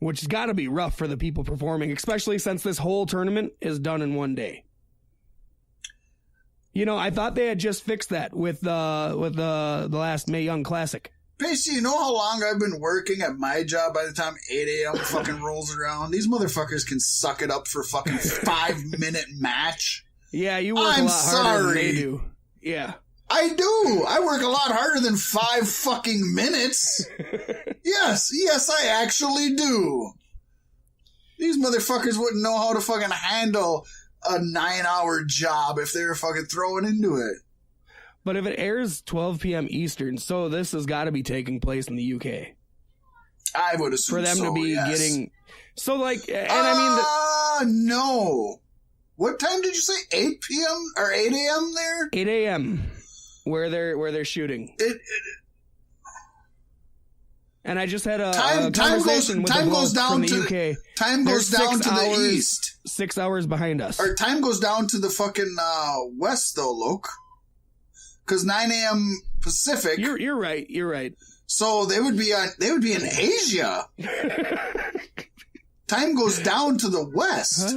which has got to be rough for the people performing, especially since this whole tournament is done in one day. You know, I thought they had just fixed that with the last Mae Young Classic. Pasty, you know how long I've been working at my job by the time 8 a.m. fucking rolls around? These motherfuckers can suck it up for a fucking 5-minute match. Yeah, you work a lot harder than they do. Yeah. I do. I work a lot harder than 5 fucking minutes. Yes, I actually do. These motherfuckers wouldn't know how to fucking handle a 9-hour job if they were fucking throwing into it. But if it airs 12 p.m. Eastern, so this has got to be taking place in the UK. I would assume for them to be getting. So like, and I mean, no. What time did you say? 8 p.m. or 8 a.m. there? 8 a.m. where they're shooting. And I just had a time goes from the UK. Time goes down to the east. 6 hours behind us. Or time goes down to the fucking west, though, Luke. Because 9 a.m. Pacific. You're right. You're right. So they would be in Asia. Time goes down to the west.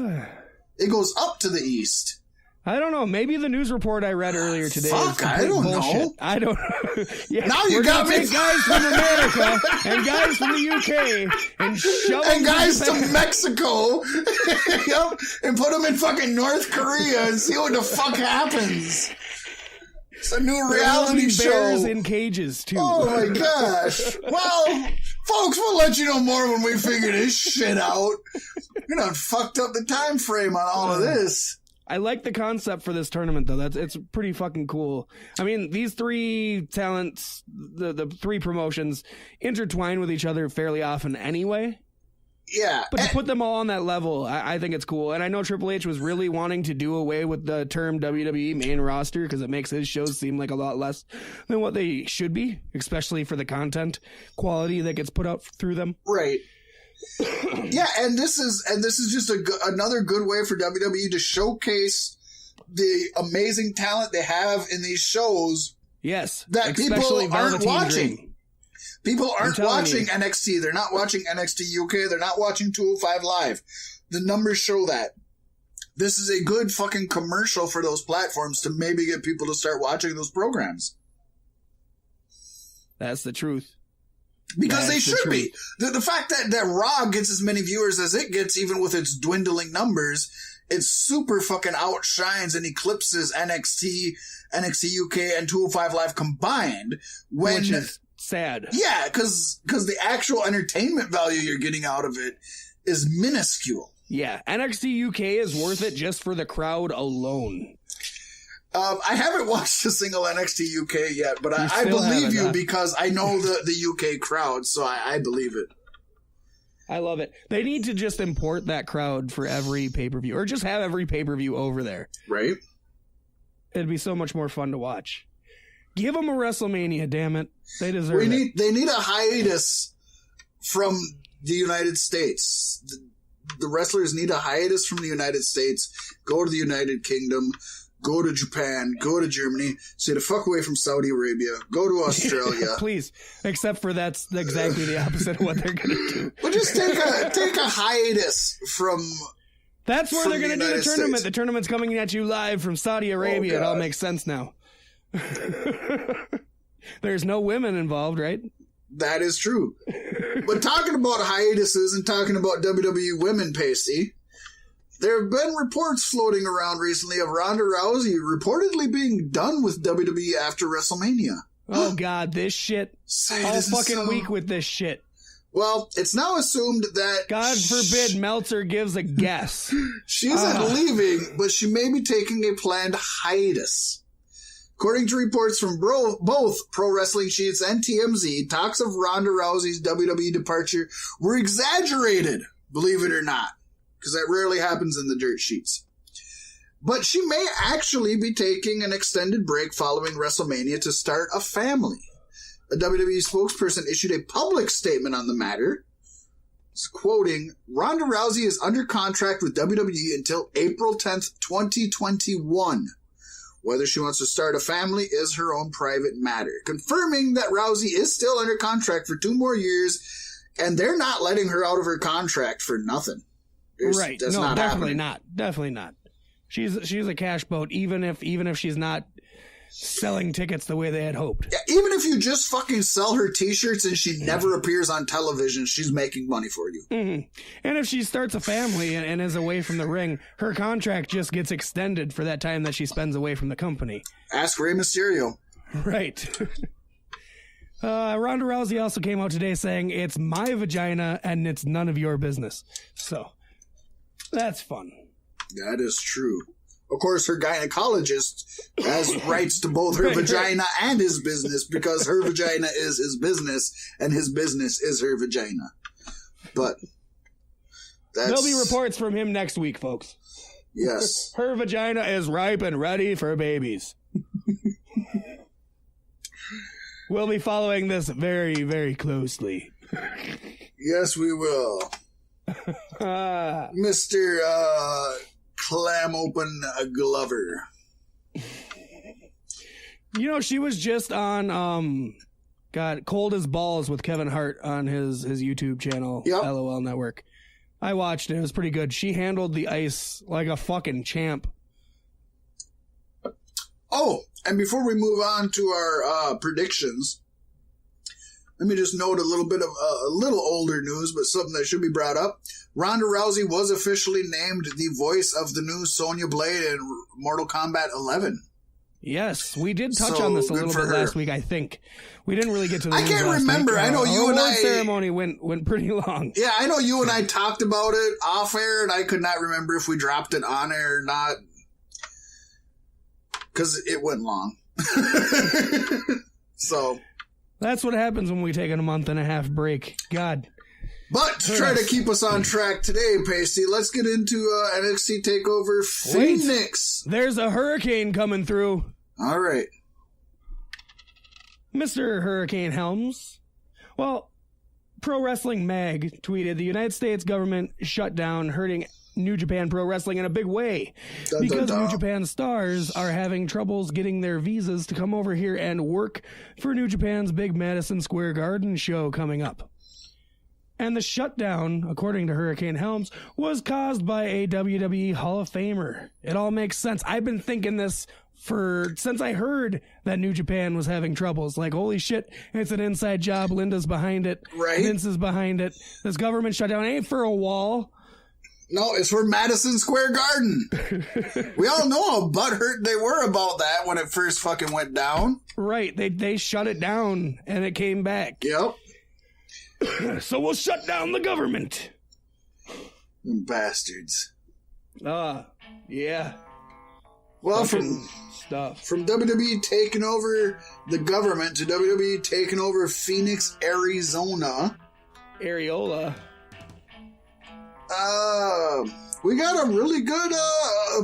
It goes up to the east. I don't know. Maybe the news report I read earlier today. Fuck, I don't know. I don't know. Yeah, now you got me. Take guys from America and guys from the UK and shove them guys to Mexico, yep, and put them in fucking North Korea and see what the fuck happens. It's a new reality show. Bears in cages too. Oh my gosh. Well, folks, we'll let you know more when we figure this shit out. You know, fucked up the time frame on all of this. I like the concept for this tournament, though. It's pretty fucking cool. I mean, these three talents, the three promotions, intertwine with each other fairly often anyway. Yeah. But to put them all on that level, I think it's cool. And I know Triple H was really wanting to do away with the term WWE main roster because it makes his shows seem like a lot less than what they should be, especially for the content quality that gets put out through them. Right. Yeah, and this is just another good way for WWE to showcase the amazing talent they have in these shows. Yes, that people aren't watching. Dream. People aren't watching NXT. They're not watching NXT UK. They're not watching 205 Live. The numbers show that. This is a good fucking commercial for those platforms to maybe get people to start watching those programs. That's the truth. Because they should be. The fact that Raw gets as many viewers as it gets, even with its dwindling numbers, it super fucking outshines and eclipses NXT, NXT UK, and 205 Live combined. Which is sad. Yeah, because the actual entertainment value you're getting out of it is minuscule. Yeah, NXT UK is worth it just for the crowd alone. I haven't watched a single NXT UK yet, but I believe you because I know the UK crowd, so I believe it. I love it. They need to just import that crowd for every pay-per-view, or just have every pay-per-view over there. Right. It'd be so much more fun to watch. Give them a WrestleMania, damn it. They deserve it. They need a hiatus from the United States. The wrestlers need a hiatus from the United States. Go to the United Kingdom. Go to Japan, go to Germany, stay the fuck away from Saudi Arabia, go to Australia. Please, except for that's exactly the opposite of what they're going to do. But just take a hiatus from That's where they're going to do the tournament. States. The tournament's coming at you live from Saudi Arabia. It all makes sense now. There's no women involved, right? That is true. But talking about hiatuses and talking about WWE women, Pasty, there have been reports floating around recently of Ronda Rousey reportedly being done with WWE after WrestleMania. Oh, God, this shit. All fucking week with this shit. Well, it's now assumed that... God forbid Meltzer gives a guess. She isn't leaving, but she may be taking a planned hiatus. According to reports from both Pro Wrestling Sheets and TMZ, talks of Ronda Rousey's WWE departure were exaggerated, believe it or not. Because that rarely happens in the dirt sheets. But she may actually be taking an extended break following WrestleMania to start a family. A WWE spokesperson issued a public statement on the matter, quoting, Ronda Rousey is under contract with WWE until April 10th, 2021. Whether she wants to start a family is her own private matter. Confirming that Rousey is still under contract for 2 more years, and they're not letting her out of her contract for nothing. Right. That's no, not definitely happening. not. Definitely not. She's a cash boat, even if she's not selling tickets the way they had hoped. Yeah, even if you just fucking sell her t-shirts and she never appears on television, she's making money for you. Mm-hmm. And if she starts a family and is away from the ring, her contract just gets extended for that time that she spends away from the company. Ask Rey Mysterio. Right. Ronda Rousey also came out today saying, it's my vagina and it's none of your business. So... that's fun. That is true. Of course, her gynecologist has rights to both her vagina and his business because her vagina is his business and his business is her vagina. But there'll be reports from him next week, folks. Yes. Her vagina is ripe and ready for babies. We'll be following this very, very closely. Yes, we will. Mr. Clam Open Glover. You know, she was just on Cold as Balls with Kevin Hart on his YouTube channel, yep. LOL Network. I watched it. It was pretty good. She handled the ice like a fucking champ. Oh, and before we move on to our predictions, let me just note a little bit of a little older news, but something that should be brought up. Ronda Rousey was officially named the voice of the new Sonya Blade in Mortal Kombat 11. Yes, we did touch on this a little bit last week, I think. We didn't really get to the I can't remember. I know you and I... The ceremony went pretty long. Yeah, I know you and I talked about it off air, and I could not remember if we dropped it on air or not. Because it went long. So... That's what happens when we take a month and a half break. God. But to try to keep us on track today, Pasty, let's get into NXT Takeover Phoenix. Wait, there's a hurricane coming through. All right. Mr. Hurricane Helms. Well, Pro Wrestling Mag tweeted, the United States government shut down, hurting New Japan Pro Wrestling in a big way. Because New Japan stars are having troubles getting their visas to come over here and work for New Japan's big Madison Square Garden show coming up. And the shutdown, according to Hurricane Helms, was caused by a WWE Hall of Famer. It all makes sense. I've been thinking this since I heard that New Japan was having troubles. Like, holy shit, it's an inside job. Linda's behind it. Right. Vince is behind it. This government shutdown ain't for a wall. No, it's for Madison Square Garden. We all know how butthurt they were about that when it first fucking went down. Right. They shut it down and it came back. Yep. So we'll shut down the government. Them bastards. Yeah. Well, from WWE taking over the government to WWE taking over Phoenix, Arizona. Areola. We got a really good,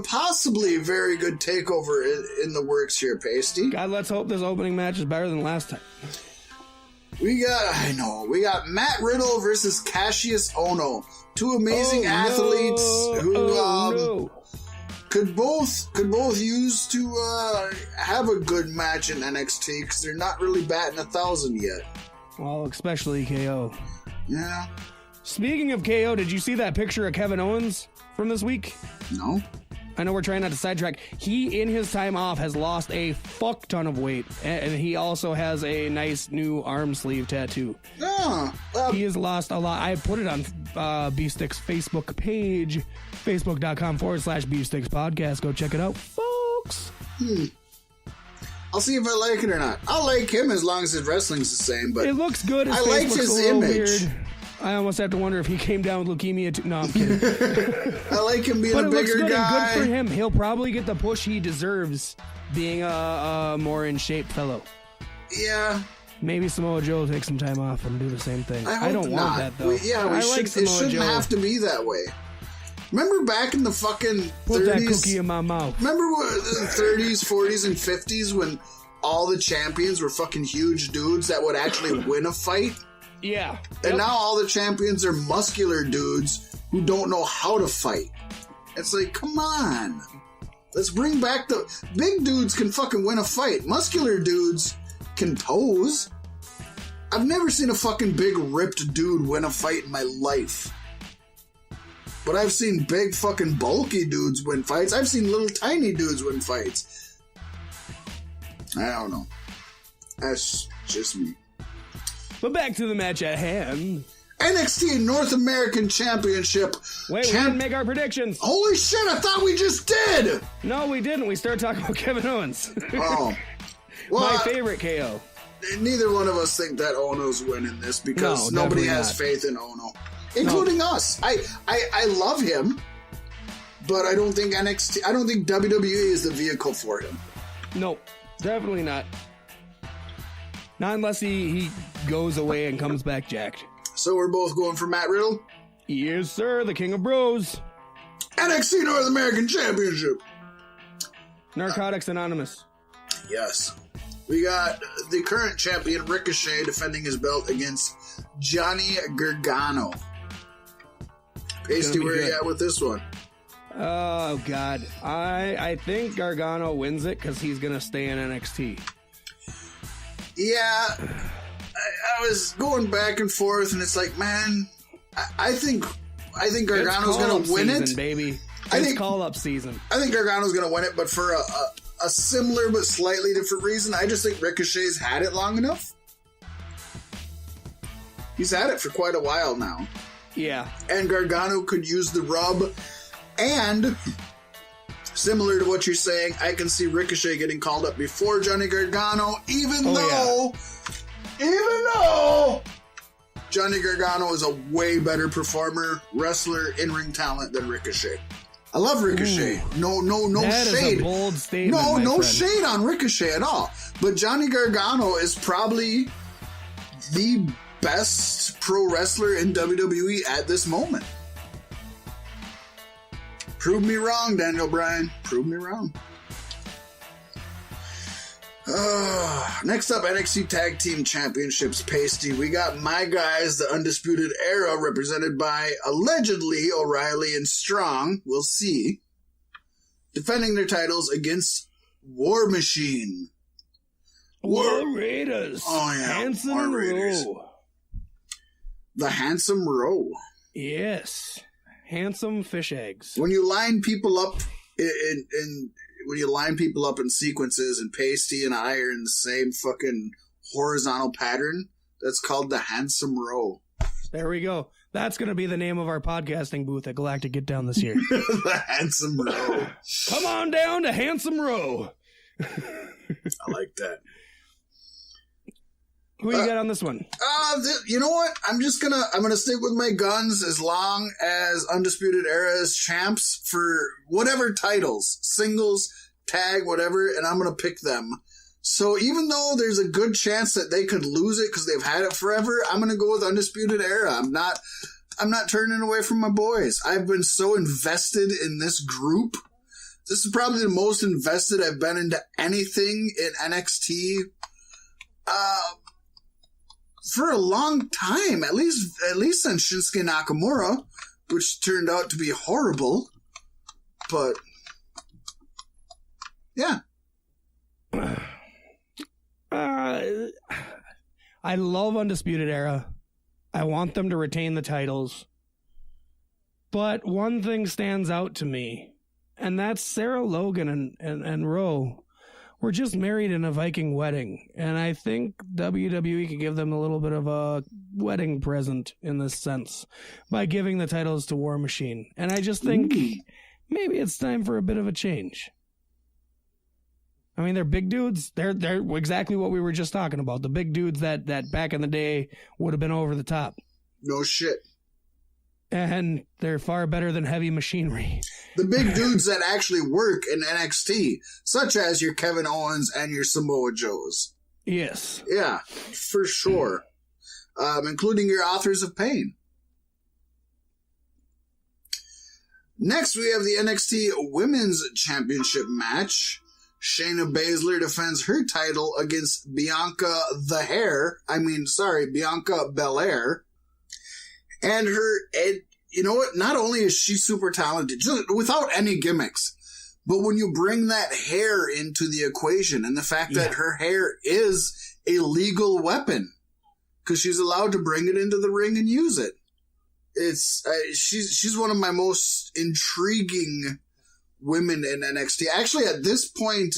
possibly very good takeover in the works here, Pasty. God, let's hope this opening match is better than last time. We got Matt Riddle versus Cassius Ohno. Two amazing athletes who could both use to have a good match in NXT because they're not really batting 1,000 yet. Well, especially KO. Yeah. Speaking of KO, did you see that picture of Kevin Owens from this week? No. I know we're trying not to sidetrack. He, in his time off, has lost a fuck ton of weight. And he also has a nice new arm sleeve tattoo. He has lost a lot. I put it on Beefstick's Facebook page, facebook.com/Beefsticks podcast. Go check it out, folks. I'll see if I like it or not. I'll like him as long as his wrestling's the same, but it looks good. I liked his image. Weird. I almost have to wonder if he came down with leukemia too. No, I'm kidding. I like him being but a bigger good guy. Good for him. He'll probably get the push he deserves being a more in shape fellow. Yeah. Maybe Samoa Joe will take some time off and do the same thing. I don't want that, though. It shouldn't have to be that way. Remember back in the fucking 30s? Put that cookie in my mouth. Remember the 30s, 40s, and 50s when all the champions were fucking huge dudes that would actually win a fight? Yeah. And now all the champions are muscular dudes who don't know how to fight. It's like, come on. Let's bring back the... Big dudes can fucking win a fight. Muscular dudes can pose. I've never seen a fucking big ripped dude win a fight in my life. But I've seen big fucking bulky dudes win fights. I've seen little tiny dudes win fights. I don't know. That's just me. But back to the match at hand. NXT North American Championship. Wait, we didn't make our predictions. Holy shit, I thought we just did. No, we didn't. We started talking about Kevin Owens. Oh. Well, my favorite KO. Neither one of us think that Ono's winning this because nobody has faith in Ono. Including us. I love him, but I don't think WWE is the vehicle for him. No, definitely not. Not unless he goes away and comes back jacked. So we're both going for Matt Riddle? Yes, sir. The King of Bros. NXT North American Championship. Narcotics Anonymous. Yes. We got the current champion Ricochet defending his belt against Johnny Gargano. Pasty, where are you at with this one? Oh, God. I think Gargano wins it because he's going to stay in NXT. Yeah. I was going back and forth, and it's like, man, I think Gargano's going to win it. Baby. It's call-up season. I think Gargano's going to win it, but for a similar but slightly different reason. I just think Ricochet's had it long enough. He's had it for quite a while now. Yeah. And Gargano could use the rub. And, similar to what you're saying, I can see Ricochet getting called up before Johnny Gargano, even though Johnny Gargano is a way better performer, wrestler, in-ring talent than Ricochet. I love Ricochet. Ooh. No that shade. Is a bold statement, no shade on Ricochet at all. But Johnny Gargano is probably the best pro wrestler in WWE at this moment. Prove me wrong, Daniel Bryan. Prove me wrong. Next up, NXT Tag Team Championships, Pasty. We got my guys, the Undisputed Era, represented by, allegedly, O'Reilly and Strong. We'll see. Defending their titles against War Machine. War Raiders. Oh, yeah. Handsome War Raiders. Row. The Handsome Row. Yes. Handsome fish eggs. When you line people up in sequences and Pasty and I are in the same fucking horizontal pattern, that's called the Handsome Row. There we go. That's going to be the name of our podcasting booth at Galactic Get Down this year. The Handsome Row. Come on down to Handsome Row. I like that. Who you got on this one? You know what? I'm gonna stick with my guns as long as Undisputed Era is champs for whatever titles, singles, tag, whatever, and I'm gonna pick them. So even though there's a good chance that they could lose it because they've had it forever, I'm gonna go with Undisputed Era. I'm not turning away from my boys. I've been so invested in this group. This is probably the most invested I've been into anything in NXT. For a long time, at least since Shinsuke Nakamura, which turned out to be horrible. But yeah, I love Undisputed Era. I want them to retain the titles, but one thing stands out to me, and that's Sarah Logan and Rowe were just married in a Viking wedding, and I think WWE could give them a little bit of a wedding present in this sense by giving the titles to War Machine. And I just think maybe it's time for a bit of a change. I mean, they're big dudes. They're exactly what we were just talking about. The big dudes that back in the day would have been over the top. No shit. And they're far better than heavy machinery. The big dudes that actually work in NXT, such as your Kevin Owens and your Samoa Joes. Yes. Yeah, for sure. Including your Authors of Pain. Next, we have the NXT Women's Championship match. Shayna Baszler defends her title against Bianca Belair. And you know what? Not only is she super talented, just without any gimmicks, but when you bring that hair into the equation and the fact that her hair is a legal weapon because she's allowed to bring it into the ring and use it. She's one of my most intriguing women in NXT. Actually, at this point,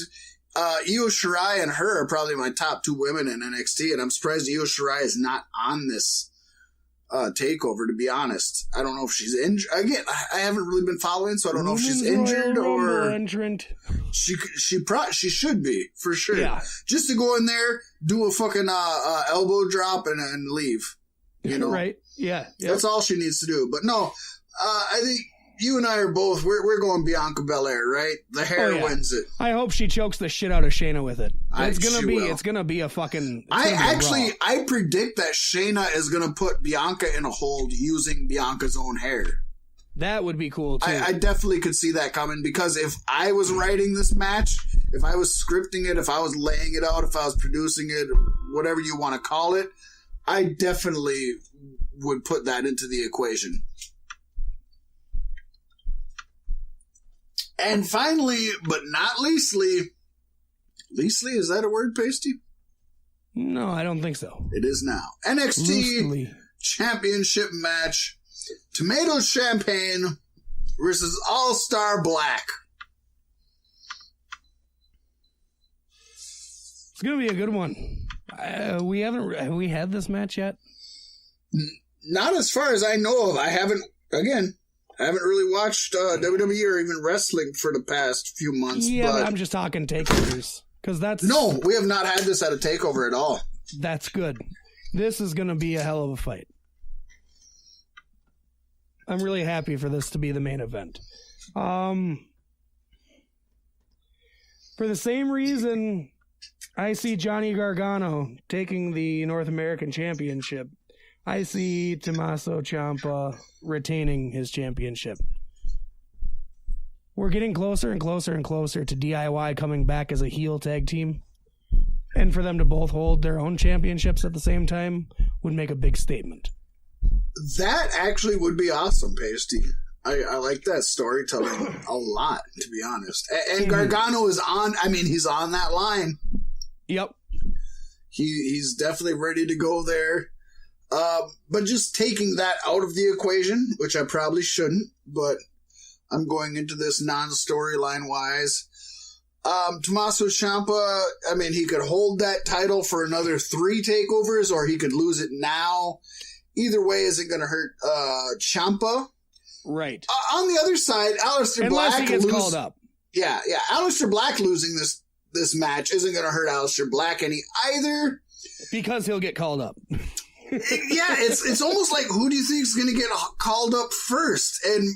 Io Shirai and her are probably my top two women in NXT, and I'm surprised Io Shirai is not on this takeover, to be honest. I don't know if she's injured. Again, I haven't really been following, so I don't know if she's injured or entrant. She should be for sure. Yeah. Just to go in there, do a fucking elbow drop and leave. You know, right? Yeah. Yep. That's all she needs to do. But no, I think you and I are both. We're going Bianca Belair, right? The hair wins it. I hope she chokes the shit out of Shayna with it. It's gonna be a fucking. I predict that Shayna is gonna put Bianca in a hold using Bianca's own hair. That would be cool too. I definitely could see that coming because if I was writing this match, if I was scripting it, if I was laying it out, if I was producing it, whatever you want to call it, I definitely would put that into the equation. And finally, but not leastly, is that a word, Pasty? No, I don't think so. It is now. NXT Loosely. Championship match. Tomato Champagne versus All-Star Black. It's going to be a good one. Have we had this match yet? Not as far as I know of. I haven't really watched WWE or even wrestling for the past few months. Yeah, but I'm just talking takeovers. No, we have not had this at a takeover at all. That's good. This is going to be a hell of a fight. I'm really happy for this to be the main event. For the same reason I see Johnny Gargano taking the North American Championship, I see Tommaso Ciampa retaining his championship. We're getting closer and closer and closer to DIY coming back as a heel tag team. And for them to both hold their own championships at the same time would make a big statement. That actually would be awesome, Pasty. I like that storytelling a lot, to be honest. And Gargano is he's on that line. Yep. He's definitely ready to go there. But just taking that out of the equation, which I probably shouldn't, but I'm going into this non-storyline wise. Tommaso Ciampa, he could hold that title for another 3 takeovers, or he could lose it now. Either way isn't going to hurt Ciampa. Right. On the other side, Aleister Black... Unless he gets called up. Yeah. Aleister Black losing this match isn't going to hurt Aleister Black any either. Because he'll get called up. Yeah, it's almost like, who do you think is going to get called up first? And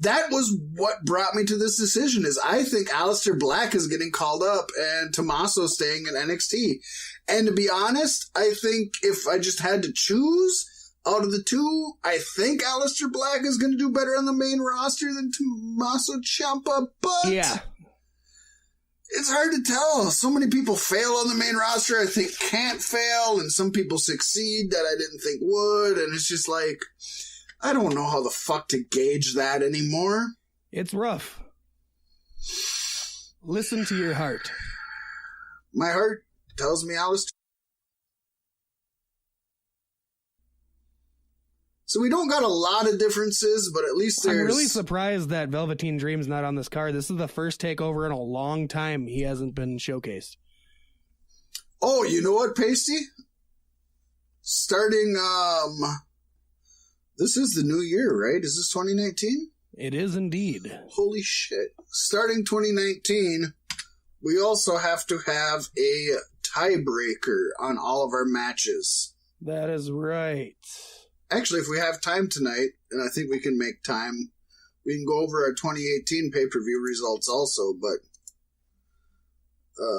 that was what brought me to this decision, is I think Aleister Black is getting called up and Tommaso staying in NXT. And to be honest, I think if I just had to choose out of the two, I think Aleister Black is going to do better on the main roster than Tommaso Ciampa, but yeah, it's hard to tell. So many people fail on the main roster I think can't fail, and some people succeed that I didn't think would, and it's just like, I don't know how the fuck to gauge that anymore. It's rough. Listen to your heart. My heart tells me Aleister. So we don't got a lot of differences, but at least there's... I'm really surprised that Velveteen Dream's not on this card. This is the first takeover in a long time he hasn't been showcased. Oh, you know what, Pasty? Starting, this is the new year, right? Is this 2019? It is indeed. Holy shit. Starting 2019, we also have to have a tiebreaker on all of our matches. That is right. Actually, if we have time tonight, and I think we can make time, we can go over our 2018 pay-per-view results also, but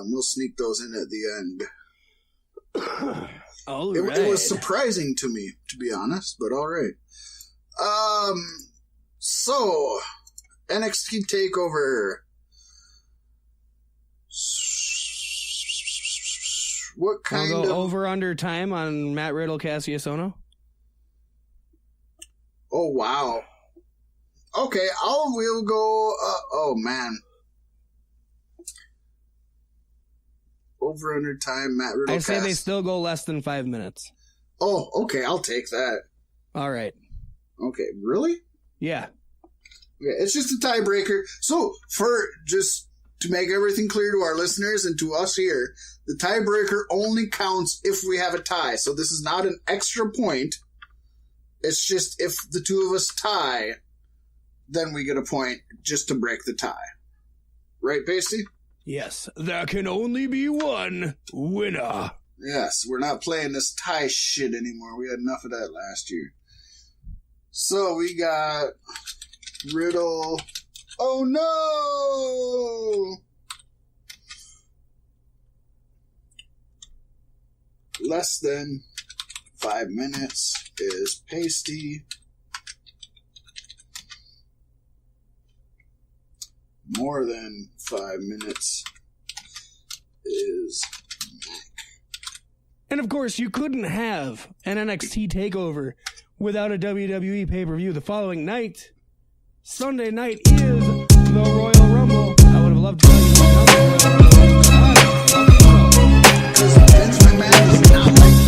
we'll sneak those in at the end. All right. It was surprising to me, to be honest, but all right. So, NXT Takeover. What kind I'll go of... over under time on Matt Riddle, Cassius Ohno? Oh, wow. Okay, we'll go... oh, man. Over under time, Matt Riddle. I say they still go less than 5 minutes. Oh, okay, I'll take that. All right. Okay, really? Yeah. Okay, it's just a tiebreaker. So, just to make everything clear to our listeners and to us here, the tiebreaker only counts if we have a tie. So this is not an extra point. It's just if the two of us tie, then we get a point just to break the tie. Right, Pasty? Yes, there can only be one winner. Yes, we're not playing this tie shit anymore. We had enough of that last year. So we got Riddle. Oh no! Less than 5 minutes is Pasty. More than 5 minutes is Mac. And of course, you couldn't have an NXT Takeover without a WWE pay-per-view the following night. Sunday night is the Royal Rumble. I would have loved to tell you what number the Royal Rumble is. Because Vince McMahon does not like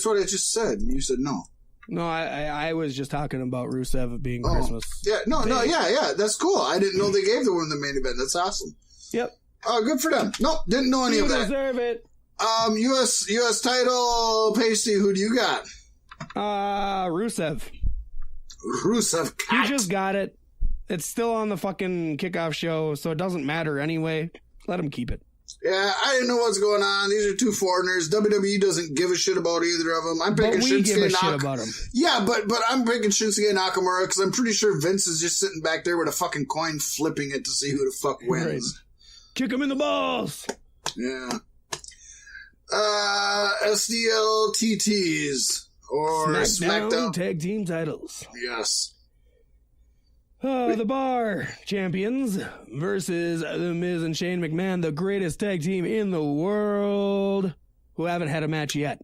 That's what I just said. You said no. No, I was just talking about Rusev being Christmas. Yeah, yeah. That's cool. I didn't know they gave the women the main event. That's awesome. Yep. Oh, good for them. Nope, didn't know any of that. You deserve it. U.S. title, Pasty, who do you got? Rusev. Rusev cat. He just got it. It's still on the fucking kickoff show, so it doesn't matter anyway. Let him keep it. Yeah, I didn't know what's going on. These are two foreigners. WWE doesn't give a shit about either of them. I'm picking Shinsuke Nakamura. Yeah, but I'm picking Shinsuke Nakamura because I'm pretty sure Vince is just sitting back there with a fucking coin flipping it to see who the fuck wins. Right. Kick him in the balls. Yeah. SDLTTs or SmackDown Tag Team titles. Yes. The Bar champions versus The Miz and Shane McMahon, the greatest tag team in the world, who haven't had a match yet.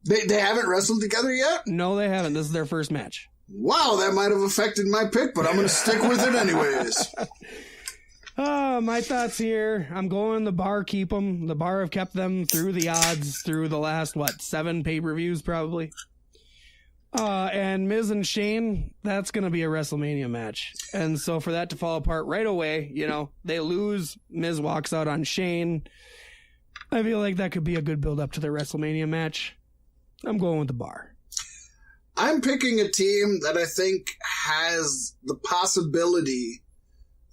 They haven't wrestled together yet? No, they haven't. This is their first match. Wow, that might have affected my pick, but I'm going to stick with it anyways. My thoughts here. I'm going the Bar keep them. The Bar have kept them through the odds through the last, 7 pay-per-views probably. And Miz and Shane, that's going to be a WrestleMania match. And so for that to fall apart right away, they lose, Miz walks out on Shane. I feel like that could be a good build-up to their WrestleMania match. I'm going with the Bar. I'm picking a team that I think has the possibility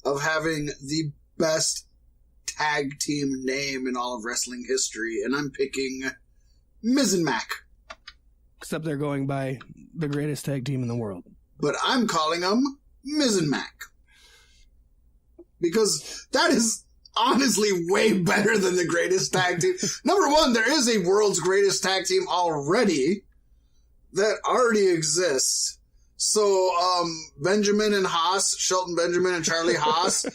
of having the best tag team name in all of wrestling history, and I'm picking Miz and Mac. Except they're going by the greatest tag team in the world. But I'm calling them Miz and Mac. Because that is honestly way better than the greatest tag team. Number one, there is a world's greatest tag team already that already exists. So, Benjamin and Haas, Shelton Benjamin and Charlie Haas.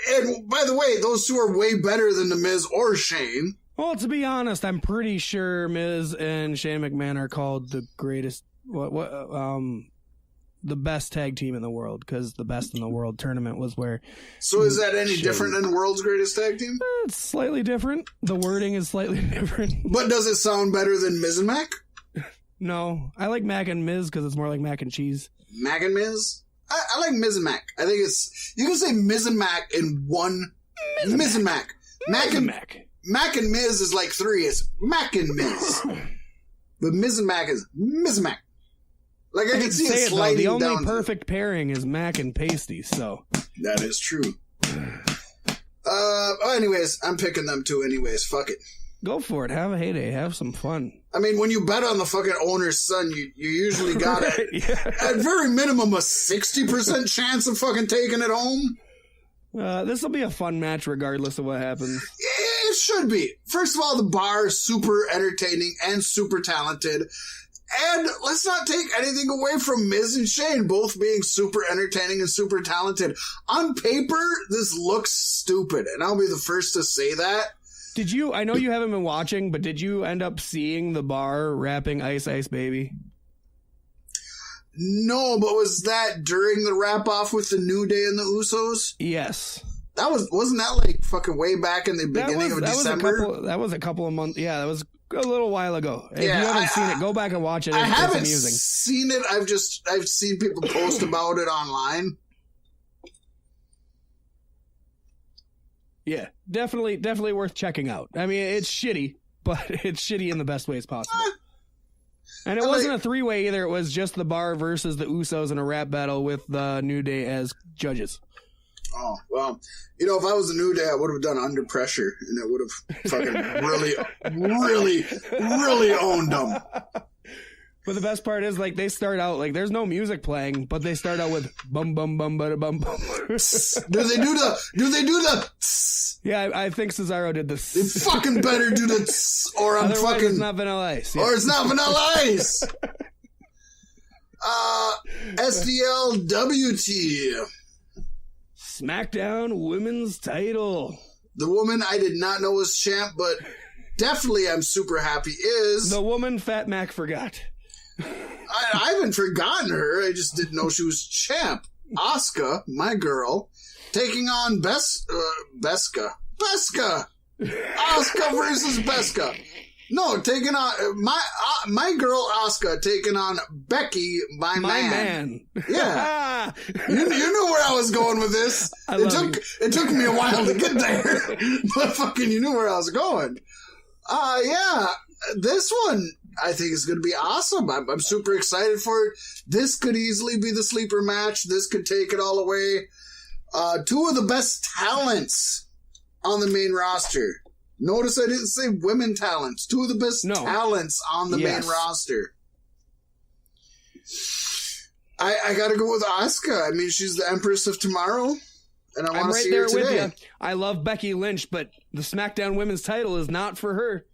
And by the way, those two are way better than The Miz or Shane. Well, to be honest, I'm pretty sure Miz and Shane McMahon are called the greatest, the best tag team in the world, because the best in the world tournament was where. So is that any different than the world's greatest tag team? It's slightly different. The wording is slightly different. But does it sound better than Miz and Mac? No, I like Mac and Miz because it's more like mac and cheese. Mac and Miz? I like Miz and Mac. I think you can say Miz and Mac in one. Miz and Mac. Mac and Mac. Mac and Miz is like 3. It's Mac and Miz. But Miz and Mac is Miz and Mac. Like I can see it sliding down. The only perfect pairing is Mac and pasties, so. That is true. Anyways, I'm picking them too anyways. Fuck it. Go for it. Have a heyday. Have some fun. I mean, when you bet on the fucking owner's son, you usually got right, at very minimum a 60% chance of fucking taking it home. This will be a fun match regardless of what happens. Yeah, it should be. First of all, the Bar is super entertaining and super talented. And let's not take anything away from Miz and Shane, both being super entertaining and super talented. On paper, this looks stupid, and I'll be the first to say that. I know you haven't been watching, but did you end up seeing the Bar rapping Ice Ice Baby? No, but was that during the wrap-off with the New Day and the Usos? Yes. Wasn't that like fucking way back in the beginning of December? That was a couple of months. Yeah, that was a little while ago. If you haven't seen it, go back and watch it. I haven't seen it. I've seen people post about it online. Yeah, definitely worth checking out. I mean, it's shitty, but it's shitty in the best ways possible. And it wasn't a 3-way either. It was just the Bar versus the Usos in a rap battle with the New Day as judges. Oh, well, if I was the New Day, I would have done Under Pressure, and it would have fucking really owned them. But the best part is, they start out, there's no music playing, but they start out with bum bum bum bada bum bum. Do they do the Yeah, I think Cesaro did this. They fucking better do the or I'm Otherwise fucking... it's not Vanilla Ice. Yeah. Or it's not Vanilla Ice! SDLWT. SmackDown Women's Title. The woman I did not know was champ, but definitely I'm super happy is... The woman Fat Mac forgot. I haven't forgotten her. I just didn't know she was champ. Asuka, my girl, taking on Beska. Asuka versus Beska. No, taking on my girl Asuka taking on Becky, my man. Yeah, you knew where I was going with this. It took me a while to get there, but fucking you knew where I was going. Yeah, this one I think is going to be awesome. I'm super excited for it. This could easily be the sleeper match. This could take it all away. 2 of the best talents on the main roster. Notice I didn't say women talents. 2 of the best talents on the main roster. I got to go with Asuka. I mean, she's the Empress of Tomorrow, and I want to see her today. I'm right there with you. I love Becky Lynch, but the SmackDown Women's title is not for her.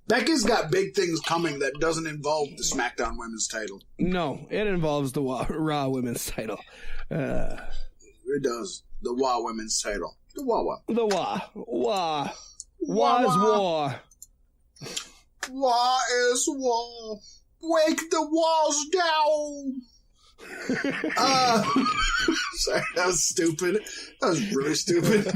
Becky's got big things coming that doesn't involve the SmackDown Women's title. No, it involves the Raw Women's title. It does. The Raw Women's title. The Wawa. The Wah. Wah. Wah is war. Wah is war. Wake the walls down. Sorry, that was stupid. That was really stupid.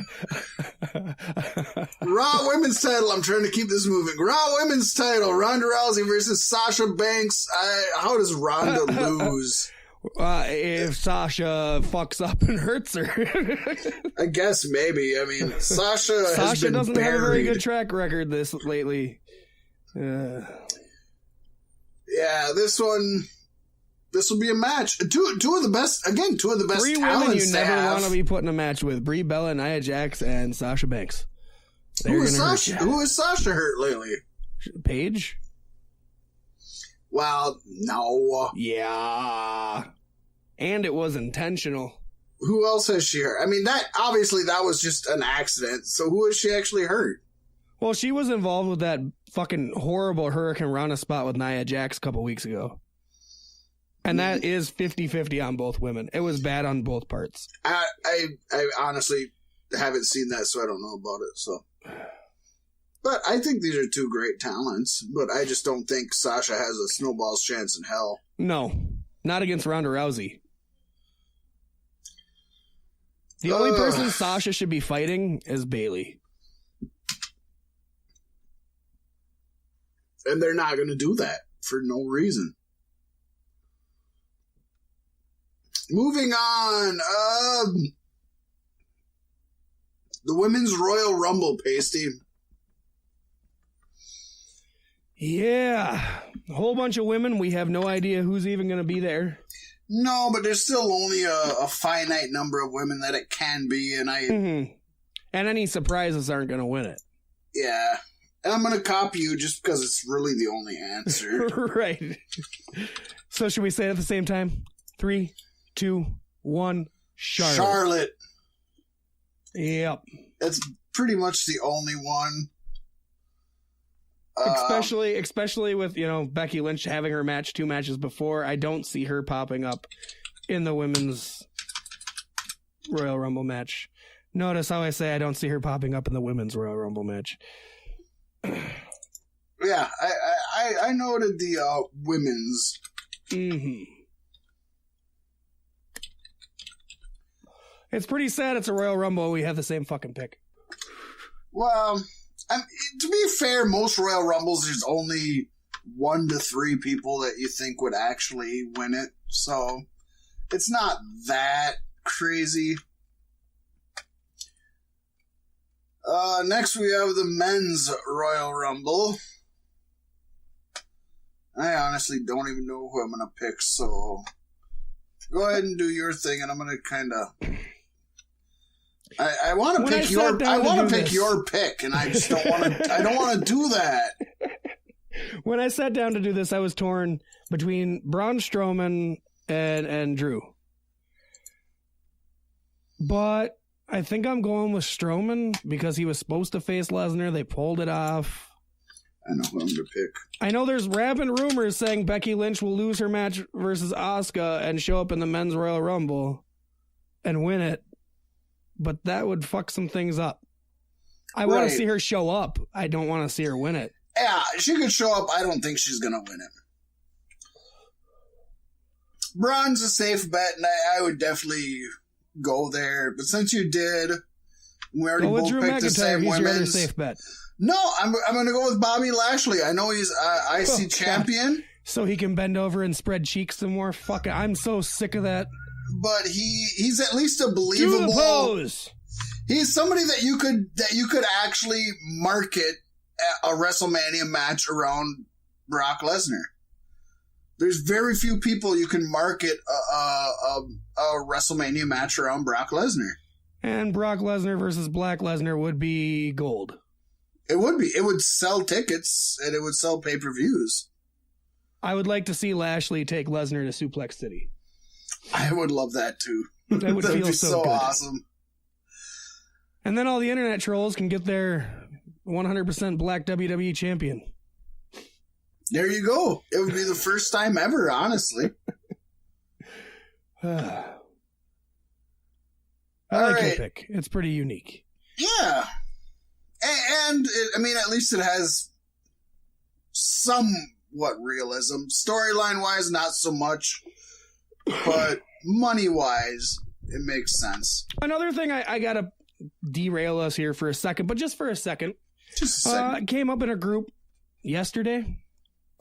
Raw Women's title. I'm trying to keep this moving. Raw Women's title. Ronda Rousey versus Sasha Banks. How does Ronda lose? If Sasha fucks up and hurts her. I guess maybe. I mean, Sasha doesn't buried. have a very good track record lately. Yeah, this will be a match. Two of the best. Again, two of the best. 3 women you never want to be put in a match with: Brie Bella, Nia Jax, and Sasha Banks. Who is Sasha hurt lately? Paige. Well, no. Yeah. And it was intentional. Who else has she hurt? I mean, that was just an accident. So who is she actually hurt? Well, she was involved with that fucking horrible Hurricane Rana spot with Nia Jax a couple weeks ago. And that is 50-50 on both women. It was bad on both parts. I honestly haven't seen that, so I don't know about it. So, but I think these are two great talents. But I just don't think Sasha has a snowball's chance in hell. No, not against Ronda Rousey. The only person Sasha should be fighting is Bayley. And they're not going to do that for no reason. Moving on. The Women's Royal Rumble, Pasty. Yeah. A whole bunch of women. We have no idea who's even going to be there. No, but there's still only a finite number of women that it can be, and and any surprises aren't going to win it. Yeah. And I'm going to copy you just because it's really the only answer. Right. So should we say it at the same time? 3, 2, 1. Charlotte. Charlotte. Yep. That's pretty much the only one. Especially with, Becky Lynch having her match 2 matches before. I don't see her popping up in the Women's Royal Rumble match. Notice how I say I don't see her popping up in the Women's Royal Rumble match. Yeah, I noted the women's. Mm-hmm. It's pretty sad it's a Royal Rumble. We have the same fucking pick. Well, to be fair, most Royal Rumbles, there's only 1 to 3 people that you think would actually win it. So, it's not that crazy. Next we have the Men's Royal Rumble. I honestly don't even know who I'm going to pick, so go ahead and do your thing, and I'm going to kind of... I want to pick your pick, and I just don't want to. I don't want to do that. When I sat down to do this, I was torn between Braun Strowman and Drew, but I think I'm going with Strowman because he was supposed to face Lesnar. They pulled it off. I know who I'm going to pick. I know there's rampant rumors saying Becky Lynch will lose her match versus Asuka and show up in the Men's Royal Rumble and win it. But that would fuck some things up. I want to see her show up. I don't want to see her win it. Yeah, she could show up. I don't think she's going to win it. Braun's a safe bet, and I would definitely go there. But since you did, we already both Drew picked McIntyre. the same He's women's. your other safe bet. No, I'm going to go with Bobby Lashley. I know he's IC champion. God. So he can bend over and spread cheeks some more? Fuck it. I'm so sick of that. But he's at least a believable. Do the pose. He's somebody that you could actually market a WrestleMania match around Brock Lesnar. There's very few people you can market a WrestleMania match around Brock Lesnar. And Brock Lesnar versus Black Lesnar would be gold. It would be. It would sell tickets and it would sell pay-per-views. I would like to see Lashley take Lesnar to Suplex City. I would love that too. That would feel so good. Awesome. And then all the internet trolls can get their 100% black WWE champion. There you go. It would be the first time ever, honestly. I like your pick. It's pretty unique. Yeah. And at least it has somewhat realism. Storyline-wise, not so much. but money-wise, it makes sense. Another thing I gotta derail us here for a second, but just for a second. Just a second. Came up in a group yesterday.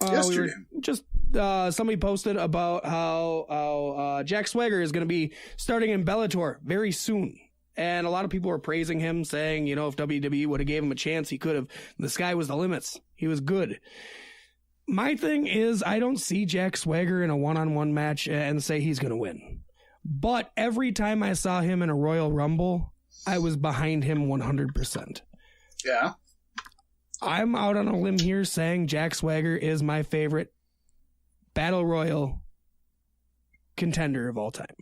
Somebody posted about how Jack Swagger is going to be starting in Bellator very soon. And a lot of people were praising him, saying, if WWE would have gave him a chance, he could have. The sky was the limits. He was good. My thing is, I don't see Jack Swagger in a one-on-one match and say he's going to win. But every time I saw him in a Royal Rumble, I was behind him 100%. Yeah. I'm out on a limb here saying Jack Swagger is my favorite Battle Royal contender of all time.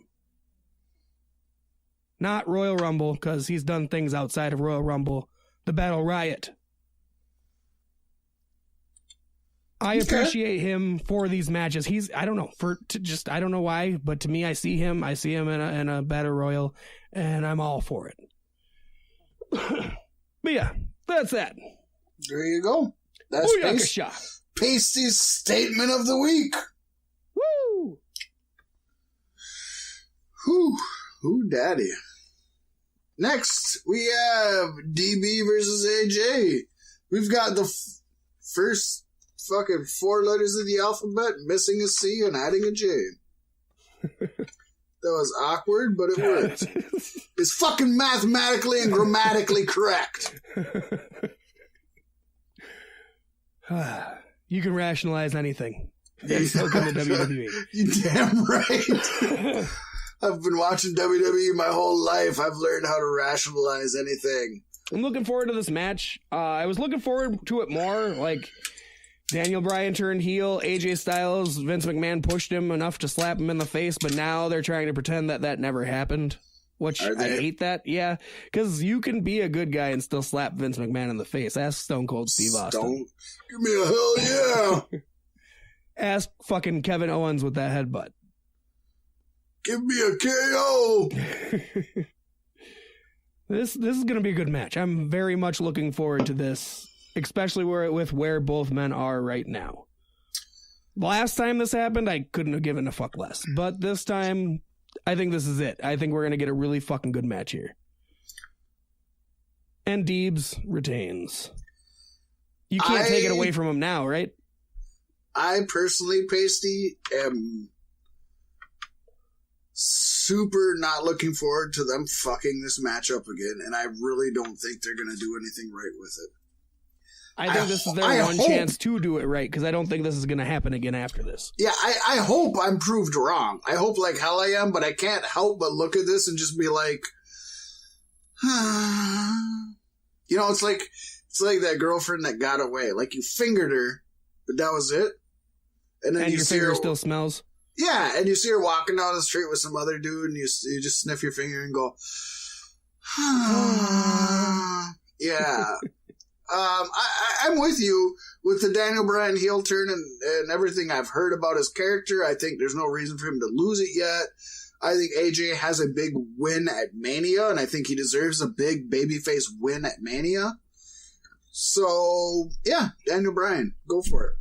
Not Royal Rumble, because he's done things outside of Royal Rumble. The Battle Riot. I appreciate him for these matches. I don't know, I don't know why, but to me, I see him in a Battle Royal, and I'm all for it. But yeah, that's that. There you go. That's Pasty's statement of the week. Woo! Whoo, daddy. Next, we have DB versus AJ. We've got the first fucking 4 letters of the alphabet, missing a C and adding a J. That was awkward, but it worked. It's fucking mathematically and grammatically correct. You can rationalize anything. That's welcome to WWE. You damn right. I've been watching WWE my whole life. I've learned how to rationalize anything. I'm looking forward to this match. I was looking forward to it more. Like, Daniel Bryan turned heel, AJ Styles, Vince McMahon pushed him enough to slap him in the face, but now they're trying to pretend that never happened. Which I hate that, yeah. Because you can be a good guy and still slap Vince McMahon in the face. Ask Stone Cold Steve Austin. Give me a hell yeah. Ask fucking Kevin Owens with that headbutt. Give me a KO. This is going to be a good match. I'm very much looking forward to this, especially with where both men are right now. Last time this happened, I couldn't have given a fuck less. But this time, I think this is it. I think we're going to get a really fucking good match here. And Deebs retains. You can't take it away from him now, right? I personally, Pasty, am super not looking forward to them fucking this match up again, and I really don't think they're going to do anything right with it. I think this is their one chance to do it right, because I don't think this is going to happen again after this. Yeah, I hope I'm proved wrong. I hope like hell I am, but I can't help but look at this and just be like, it's like that girlfriend that got away. Like, you fingered her, but that was it. And then your finger still smells. Yeah, and you see her walking down the street with some other dude, and you just sniff your finger and go, yeah. I'm with you with the Daniel Bryan heel turn and everything I've heard about his character. I think there's no reason for him to lose it yet. I think AJ has a big win at Mania, and I think he deserves a big babyface win at Mania. So, yeah, Daniel Bryan, go for it.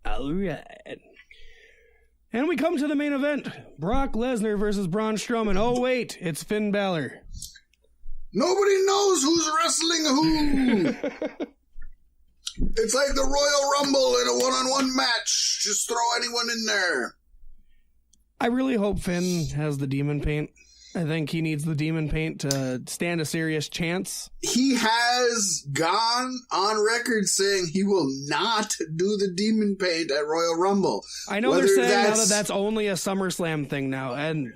All right. And we come to the main event. Brock Lesnar versus Braun Strowman. Oh, wait, it's Finn Balor. Nobody knows who's wrestling who. It's like the Royal Rumble in a one-on-one match. Just throw anyone in there. I really hope Finn has the demon paint. I think he needs the demon paint to stand a serious chance. He has gone on record saying he will not do the demon paint at Royal Rumble. I know they're saying now that that's only a SummerSlam thing now, and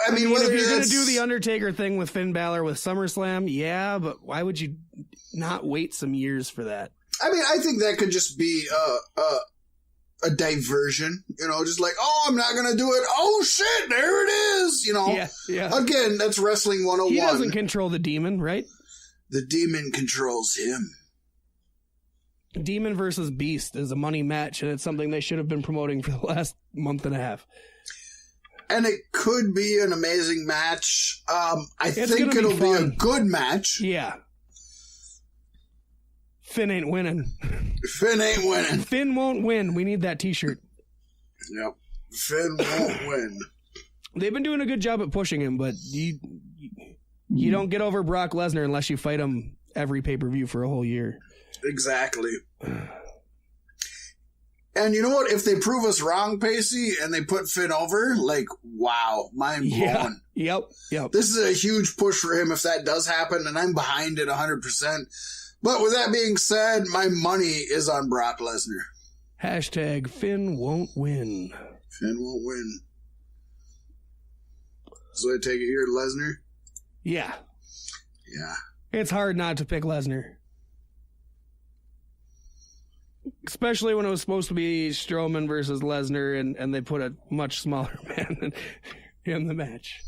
I mean, if you're going to do the Undertaker thing with Finn Balor with SummerSlam, yeah, but why would you not wait some years for that? I mean, I think that could just be a diversion, just like, oh, I'm not going to do it. Oh, shit, there it is, Yeah. Again, that's Wrestling 101. He doesn't control the demon, right? The demon controls him. Demon versus Beast is a money match, and it's something they should have been promoting for the last month and a half. And it could be an amazing match. I think it'll be a good match. Yeah. Finn ain't winning. Finn ain't winning. Finn won't win. We need that t-shirt. Yep. Finn won't win. They've been doing a good job at pushing him, but you don't get over Brock Lesnar unless you fight him every pay-per-view for a whole year. Exactly. And you know what? If they prove us wrong, Pacey, and they put Finn over, like, wow, mind blown. Yeah. Yep. This is a huge push for him if that does happen, and I'm behind it 100%. But with that being said, my money is on Brock Lesnar. Hashtag Finn won't win. Finn won't win. So I take it here, Lesnar? Yeah. Yeah. It's hard not to pick Lesnar. Especially when it was supposed to be Strowman versus Lesnar, and they put a much smaller man in the match.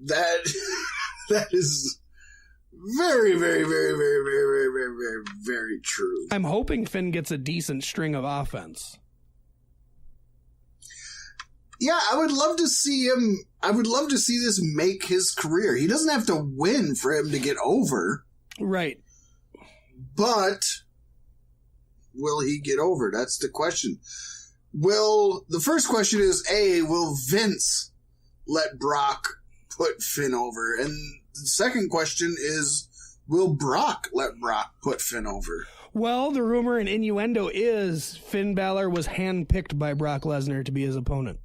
That is very, very, very, very, very, very, very, very, very true. I'm hoping Finn gets a decent string of offense. Yeah, I would love to see him. I would love to see this make his career. He doesn't have to win for him to get over. Right. But will he get over? That's the question. The first question is, will Vince let Brock put Finn over? And the second question is, will Brock let Brock put Finn over? Well, the rumor and innuendo is Finn Balor was handpicked by Brock Lesnar to be his opponent.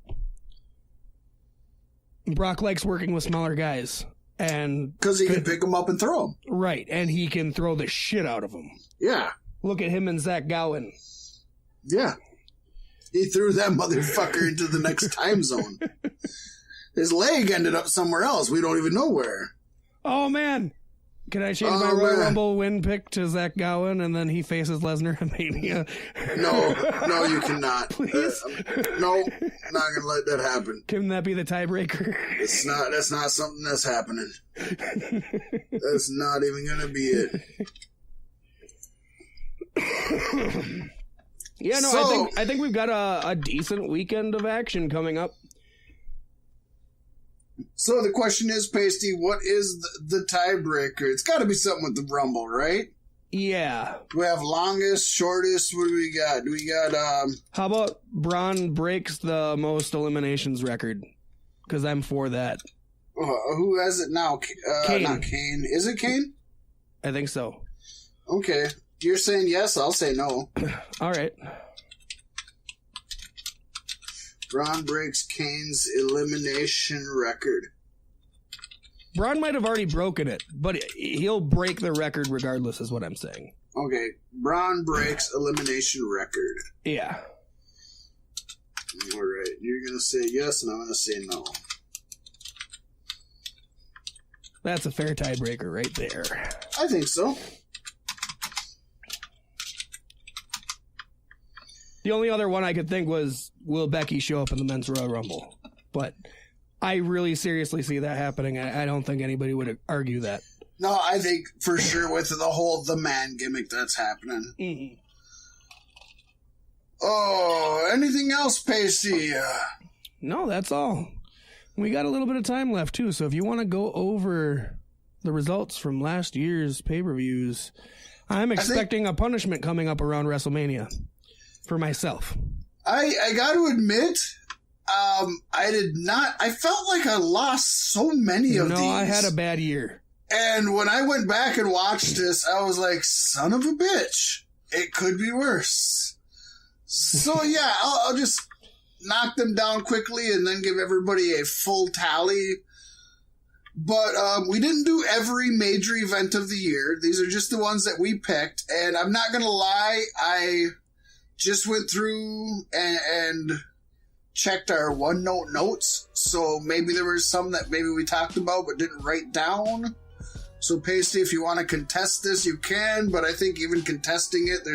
Brock likes working with smaller guys. Because he can pick them up and throw them. Right, and he can throw the shit out of them. Yeah. Look at him and Zach Gowen. Yeah. He threw that motherfucker into the next time zone. His leg ended up somewhere else. We don't even know where. Oh, man. Can I change my Royal Rumble win pick to Zach Gowen and then he faces Lesnar at Mania? No, you cannot. Please? No, not going to let that happen. Can that be the tiebreaker? That's not something that's happening. That's not even going to be it. Yeah, no, I think we've got a decent weekend of action coming up. So the question is, Pasty, what is the tiebreaker? It's got to be something with the Rumble, right? Yeah. Do we have longest, shortest? What do we got? Do we got, How about Braun breaks the most eliminations record? Because I'm for that. Who has it now? Kane. Not Kane. Is it Kane? I think so. Okay. You're saying yes, I'll say no. All right. Braun breaks Kane's elimination record. Braun might have already broken it, but he'll break the record regardless, is what I'm saying. Okay. Braun breaks elimination record. Yeah. All right. You're going to say yes, and I'm going to say no. That's a fair tiebreaker right there. I think so. The only other one I could think was, will Becky show up in the Men's Royal Rumble? But I really seriously see that happening. I don't think anybody would argue that. No, I think for sure with the man gimmick that's happening. Mm-hmm. Oh, anything else, Pacey? No, that's all. We got a little bit of time left, too. So if you want to go over the results from last year's pay-per-views, I'm expecting a punishment coming up around WrestleMania. For myself. I got to admit, I did not. I felt like I lost so many of these. No, I had a bad year. And when I went back and watched this, I was like, son of a bitch. It could be worse. So, yeah, I'll just knock them down quickly and then give everybody a full tally. But we didn't do every major event of the year. These are just the ones that we picked. And I'm not going to lie, I just went through and checked our OneNote notes. So maybe there were some that maybe we talked about but didn't write down. So Pasty, if you want to contest this, you can. But I think even contesting it,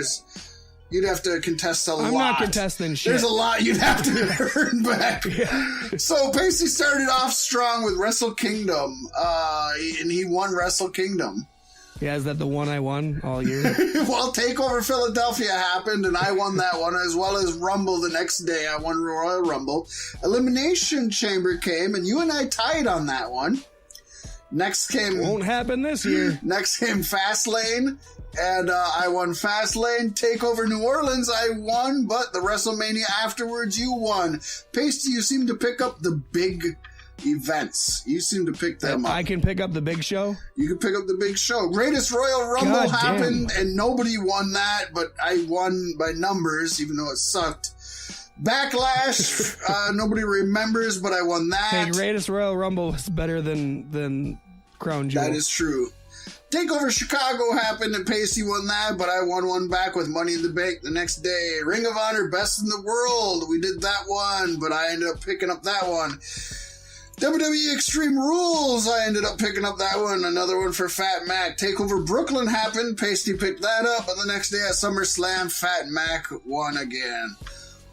you'd have to contest a lot. I'm not contesting shit. There's a lot you'd have to earn back. Yeah. So Pasty started off strong with Wrestle Kingdom. And he won Wrestle Kingdom. Yeah, is that the one I won all year? Well, Takeover Philadelphia happened, and I won that one, as well as Rumble the next day. I won Royal Rumble. Elimination Chamber came, and you and I tied on that one. Next came... Won't happen this year. Next came Fastlane, And I won Fastlane. Takeover New Orleans, I won, but the WrestleMania afterwards, you won. Pasty, you seem to pick up the big events. You seem to pick them up. I can pick up the big show? You can pick up the big show. Greatest Royal Rumble happened, and nobody won that, but I won by numbers, even though it sucked. Backlash, nobody remembers, but I won that. Hey, Greatest Royal Rumble was better than Crown Jewel. That is true. Takeover Chicago happened, and Pasty won that, but I won one back with Money in the Bank the next day. Ring of Honor, Best in the World. We did that one, but I ended up picking up that one. WWE Extreme Rules, I ended up picking up that one. Another one for Fat Mac. Takeover Brooklyn happened. Pasty picked that up, but the next day at SummerSlam, Fat Mac won again.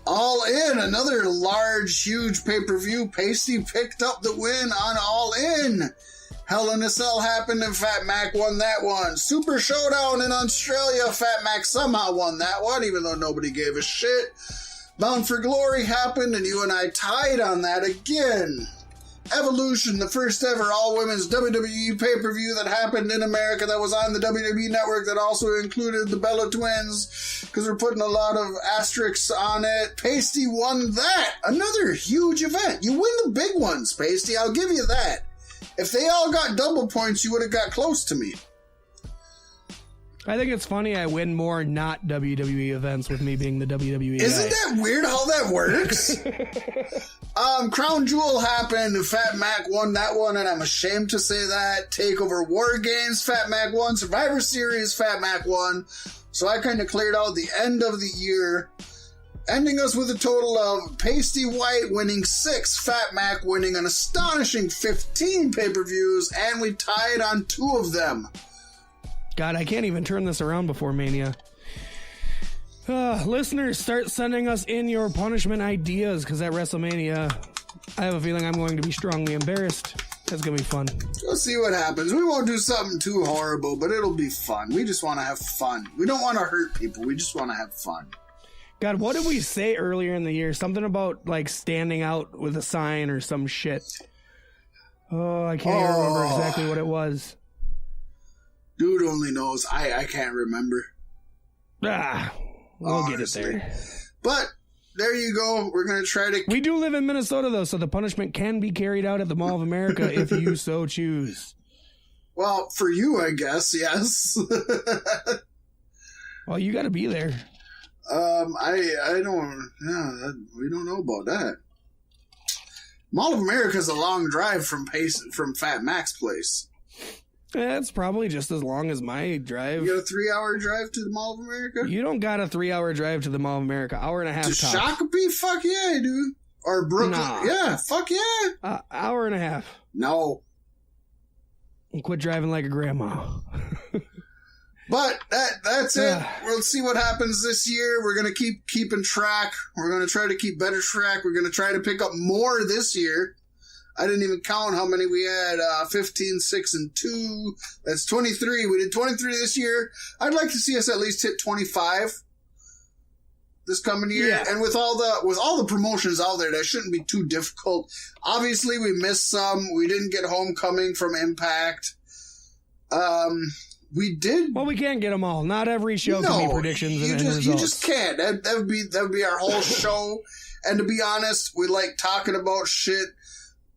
All In, another large, huge pay-per-view. Pasty picked up the win on All In. Hell in a Cell happened and Fat Mac won that one. Super Showdown in Australia, Fat Mac somehow won that one, even though nobody gave a shit. Bound for Glory happened and you and I tied on that again. Evolution, the first ever all-women's WWE pay-per-view that happened in America that was on the WWE Network that also included the Bella Twins, because we're putting a lot of asterisks on it. Pasty won that. Another huge event. You win the big ones, Pasty. I'll give you that. If they all got double points, you would have got close to me. I think it's funny I win more not WWE events with me being the WWE Isn't guy. that weird how that works? Crown Jewel happened. Fat Mac won that one, and I'm ashamed to say that. Takeover War Games, Fat Mac won. Survivor Series, Fat Mac won. So I kind of cleared out the end of the year, ending us with a total of Pasty White winning 6, Fat Mac winning an astonishing 15 pay-per-views, and we tied on 2 of them. God, I can't even turn this around before Mania. Listeners, start sending us in your punishment ideas, because at WrestleMania, I have a feeling I'm going to be strongly embarrassed. That's going to be fun. We'll see what happens. We won't do something too horrible, but it'll be fun. We just want to have fun. We don't want to hurt people. We just want to have fun. God, what did we say earlier in the year? Something about, like, standing out with a sign or some shit. Oh, I can't even remember exactly what it was. Dude only knows. I can't remember. We'll get it there. But there you go. We're going to try to... We do live in Minnesota, though, so the punishment can be carried out at the Mall of America if you so choose. Well, for you, I guess, yes. Well, you got to be there. I don't... Yeah, we don't know about that. Mall of America is a long drive from Fat Mac's place. It's probably just as long as my drive. You got a 3-hour drive to the Mall of America? You don't got a 3-hour drive to the Mall of America. Hour and a half to tops. Shakopee? Fuck yeah, dude. Or Brooklyn? Nah. Yeah, fuck yeah. Hour and a half. No. And quit driving like a grandma. But that's it. We'll see what happens this year. We're going to keeping track. We're going to try to keep better track. We're going to try to pick up more this year. I didn't even count how many we had. 15, 6, and 2. That's 23. We did 23 this year. I'd like to see us at least hit 25 this coming year. Yeah. And with all the promotions out there, that shouldn't be too difficult. Obviously, we missed some. We didn't get Homecoming from Impact. We did. Well, we can't get them all. Not every show can be predictions and results. You just can't. That would be our whole show. And to be honest, we like talking about shit.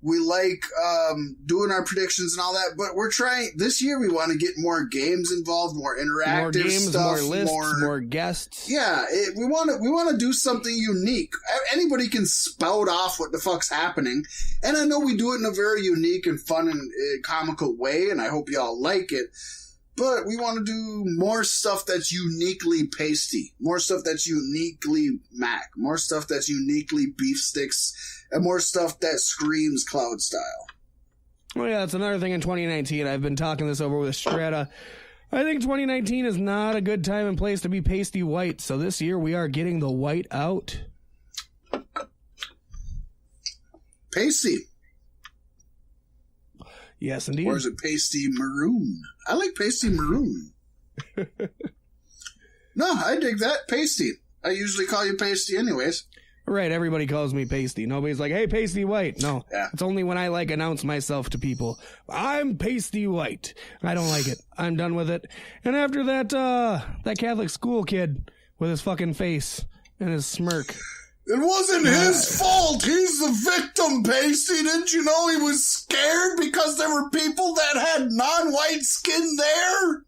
We like doing our predictions and all that, but we're trying this year. We want to get more games involved, more interactive more games, stuff, more lists, more guests. Yeah, we want to do something unique. Anybody can spout off what the fuck's happening, and I know we do it in a very unique and fun and comical way, and I hope y'all like it. But we want to do more stuff that's uniquely pasty, more stuff that's uniquely Mac, more stuff that's uniquely beef sticks, and more stuff that screams Cloud style. Well, yeah, that's another thing in 2019. I've been talking this over with Strata. I think 2019 is not a good time and place to be pasty white, so this year we are getting the white out. Pasty. Yes, indeed. Or is it pasty maroon? I like pasty maroon. No, I dig that. Pasty. I usually call you pasty anyways. Right, everybody calls me Pasty. Nobody's like, hey, Pasty White. No, Yeah. It's only when I, like, announce myself to people. I'm Pasty White. I don't like it. I'm done with it. And after that, that Catholic school kid with his fucking face and his smirk. It wasn't his fault. He's the victim, Pasty. Didn't you know he was scared because there were people that had non-white skin there?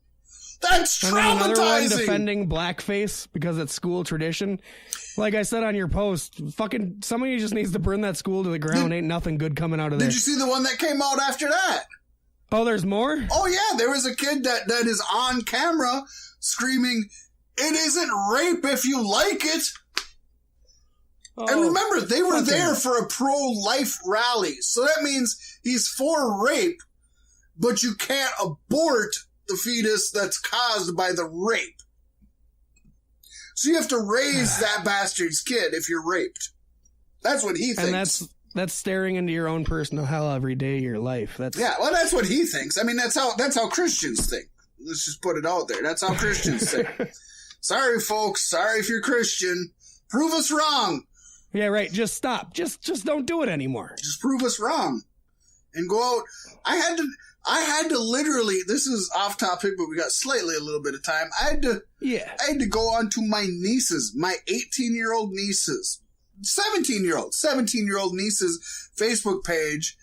That's traumatizing. And then another one defending blackface because it's school tradition. Like I said on your post, fucking somebody just needs to burn that school to the ground. Ain't nothing good coming out of there. Did you see the one that came out after that? Oh, there's more? Oh, yeah. There was a kid that is on camera screaming, "It isn't rape if you like it." Oh, and remember, they were there for a pro-life rally. So that means he's for rape, but you can't abort the fetus that's caused by the rape. So you have to raise that bastard's kid if you're raped. That's what he thinks. And that's staring into your own personal hell every day of your life. That's what he thinks. I mean, that's how Christians think. Let's just put it out there. That's how Christians think. Sorry, folks. Sorry if you're Christian. Prove us wrong. Yeah, right. Just stop. Just don't do it anymore. Just prove us wrong. And go out. I had to literally, this is off topic, but we got slightly a little bit of time. I had to go on to my nieces, my 18-year-old nieces, 17-year-old niece's Facebook page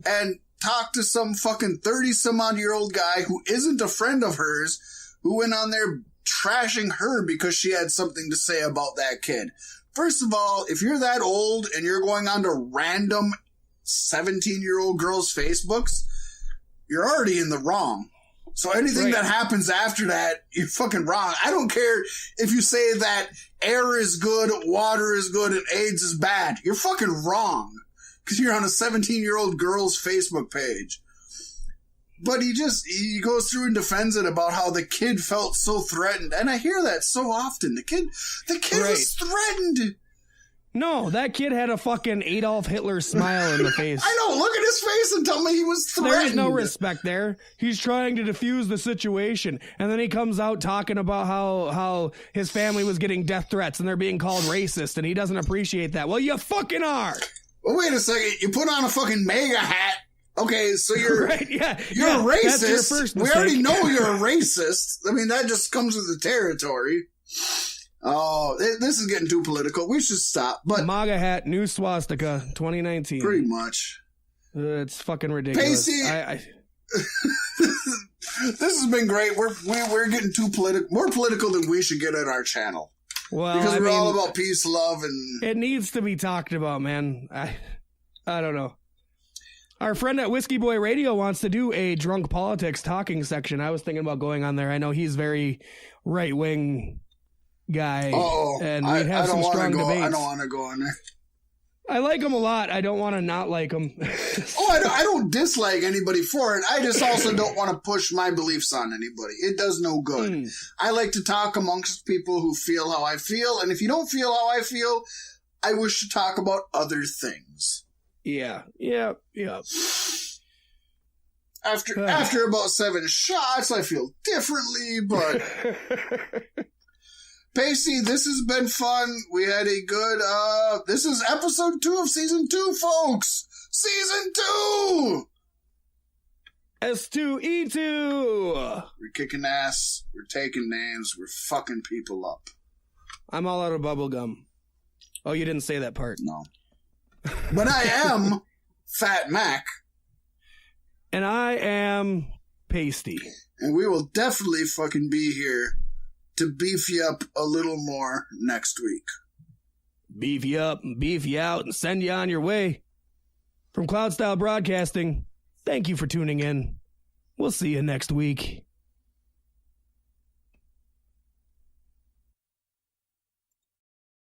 and talk to some fucking 30-some-odd-year-old guy who isn't a friend of hers, who went on there trashing her because she had something to say about that kid. First of all, if you're that old and you're going on to random 17-year-old girls' Facebooks, you're already in the wrong. So anything that happens after that, you're fucking wrong. I don't care if you say that air is good, water is good, and AIDS is bad. You're fucking wrong. Because you're on a 17-year-old girl's Facebook page. But he goes through and defends it about how the kid felt so threatened. And I hear that so often. The kid was threatened. No, that kid had a fucking Adolf Hitler smile in the face. I know. Look at his face and tell me he was threatened. There's no respect there. He's trying to defuse the situation. And then he comes out talking about how his family was getting death threats and they're being called racist and he doesn't appreciate that. Well, you fucking are. Well, wait a second. You put on a fucking MAGA hat. Okay, so you're right, you're a racist. That's your first mistake. We already know you're a racist. I mean, that just comes with the territory. Oh, this is getting too political. We should stop. But MAGA hat, new swastika, 2019. Pretty much. It's fucking ridiculous. Pacey, this has been great. We're getting too political, more political than we should get at our channel. Well, because we're all about peace, love, and it needs to be talked about, man. I don't know. Our friend at Whiskey Boy Radio wants to do a drunk politics talking section. I was thinking about going on there. I know he's very right-wing guy. And we'd have some strong debates. I don't want to go on there. I like him a lot. I don't want to not like him. I don't dislike anybody for it. I just also don't want to push my beliefs on anybody. It does no good. I like to talk amongst people who feel how I feel. And if you don't feel how I feel, I wish to talk about other things. Yeah. After about 7 shots, I feel differently, but Pacey, this has been fun. We had a good, this is episode 2 of season 2, folks. Season 2! S2E2! We're kicking ass. We're taking names. We're fucking people up. I'm all out of bubblegum. Oh, you didn't say that part. No. But I am Fat Mac. And I am Pasty. And we will definitely fucking be here to beef you up a little more next week. Beef you up and beef you out and send you on your way. From Cloud Style Broadcasting, thank you for tuning in. We'll see you next week.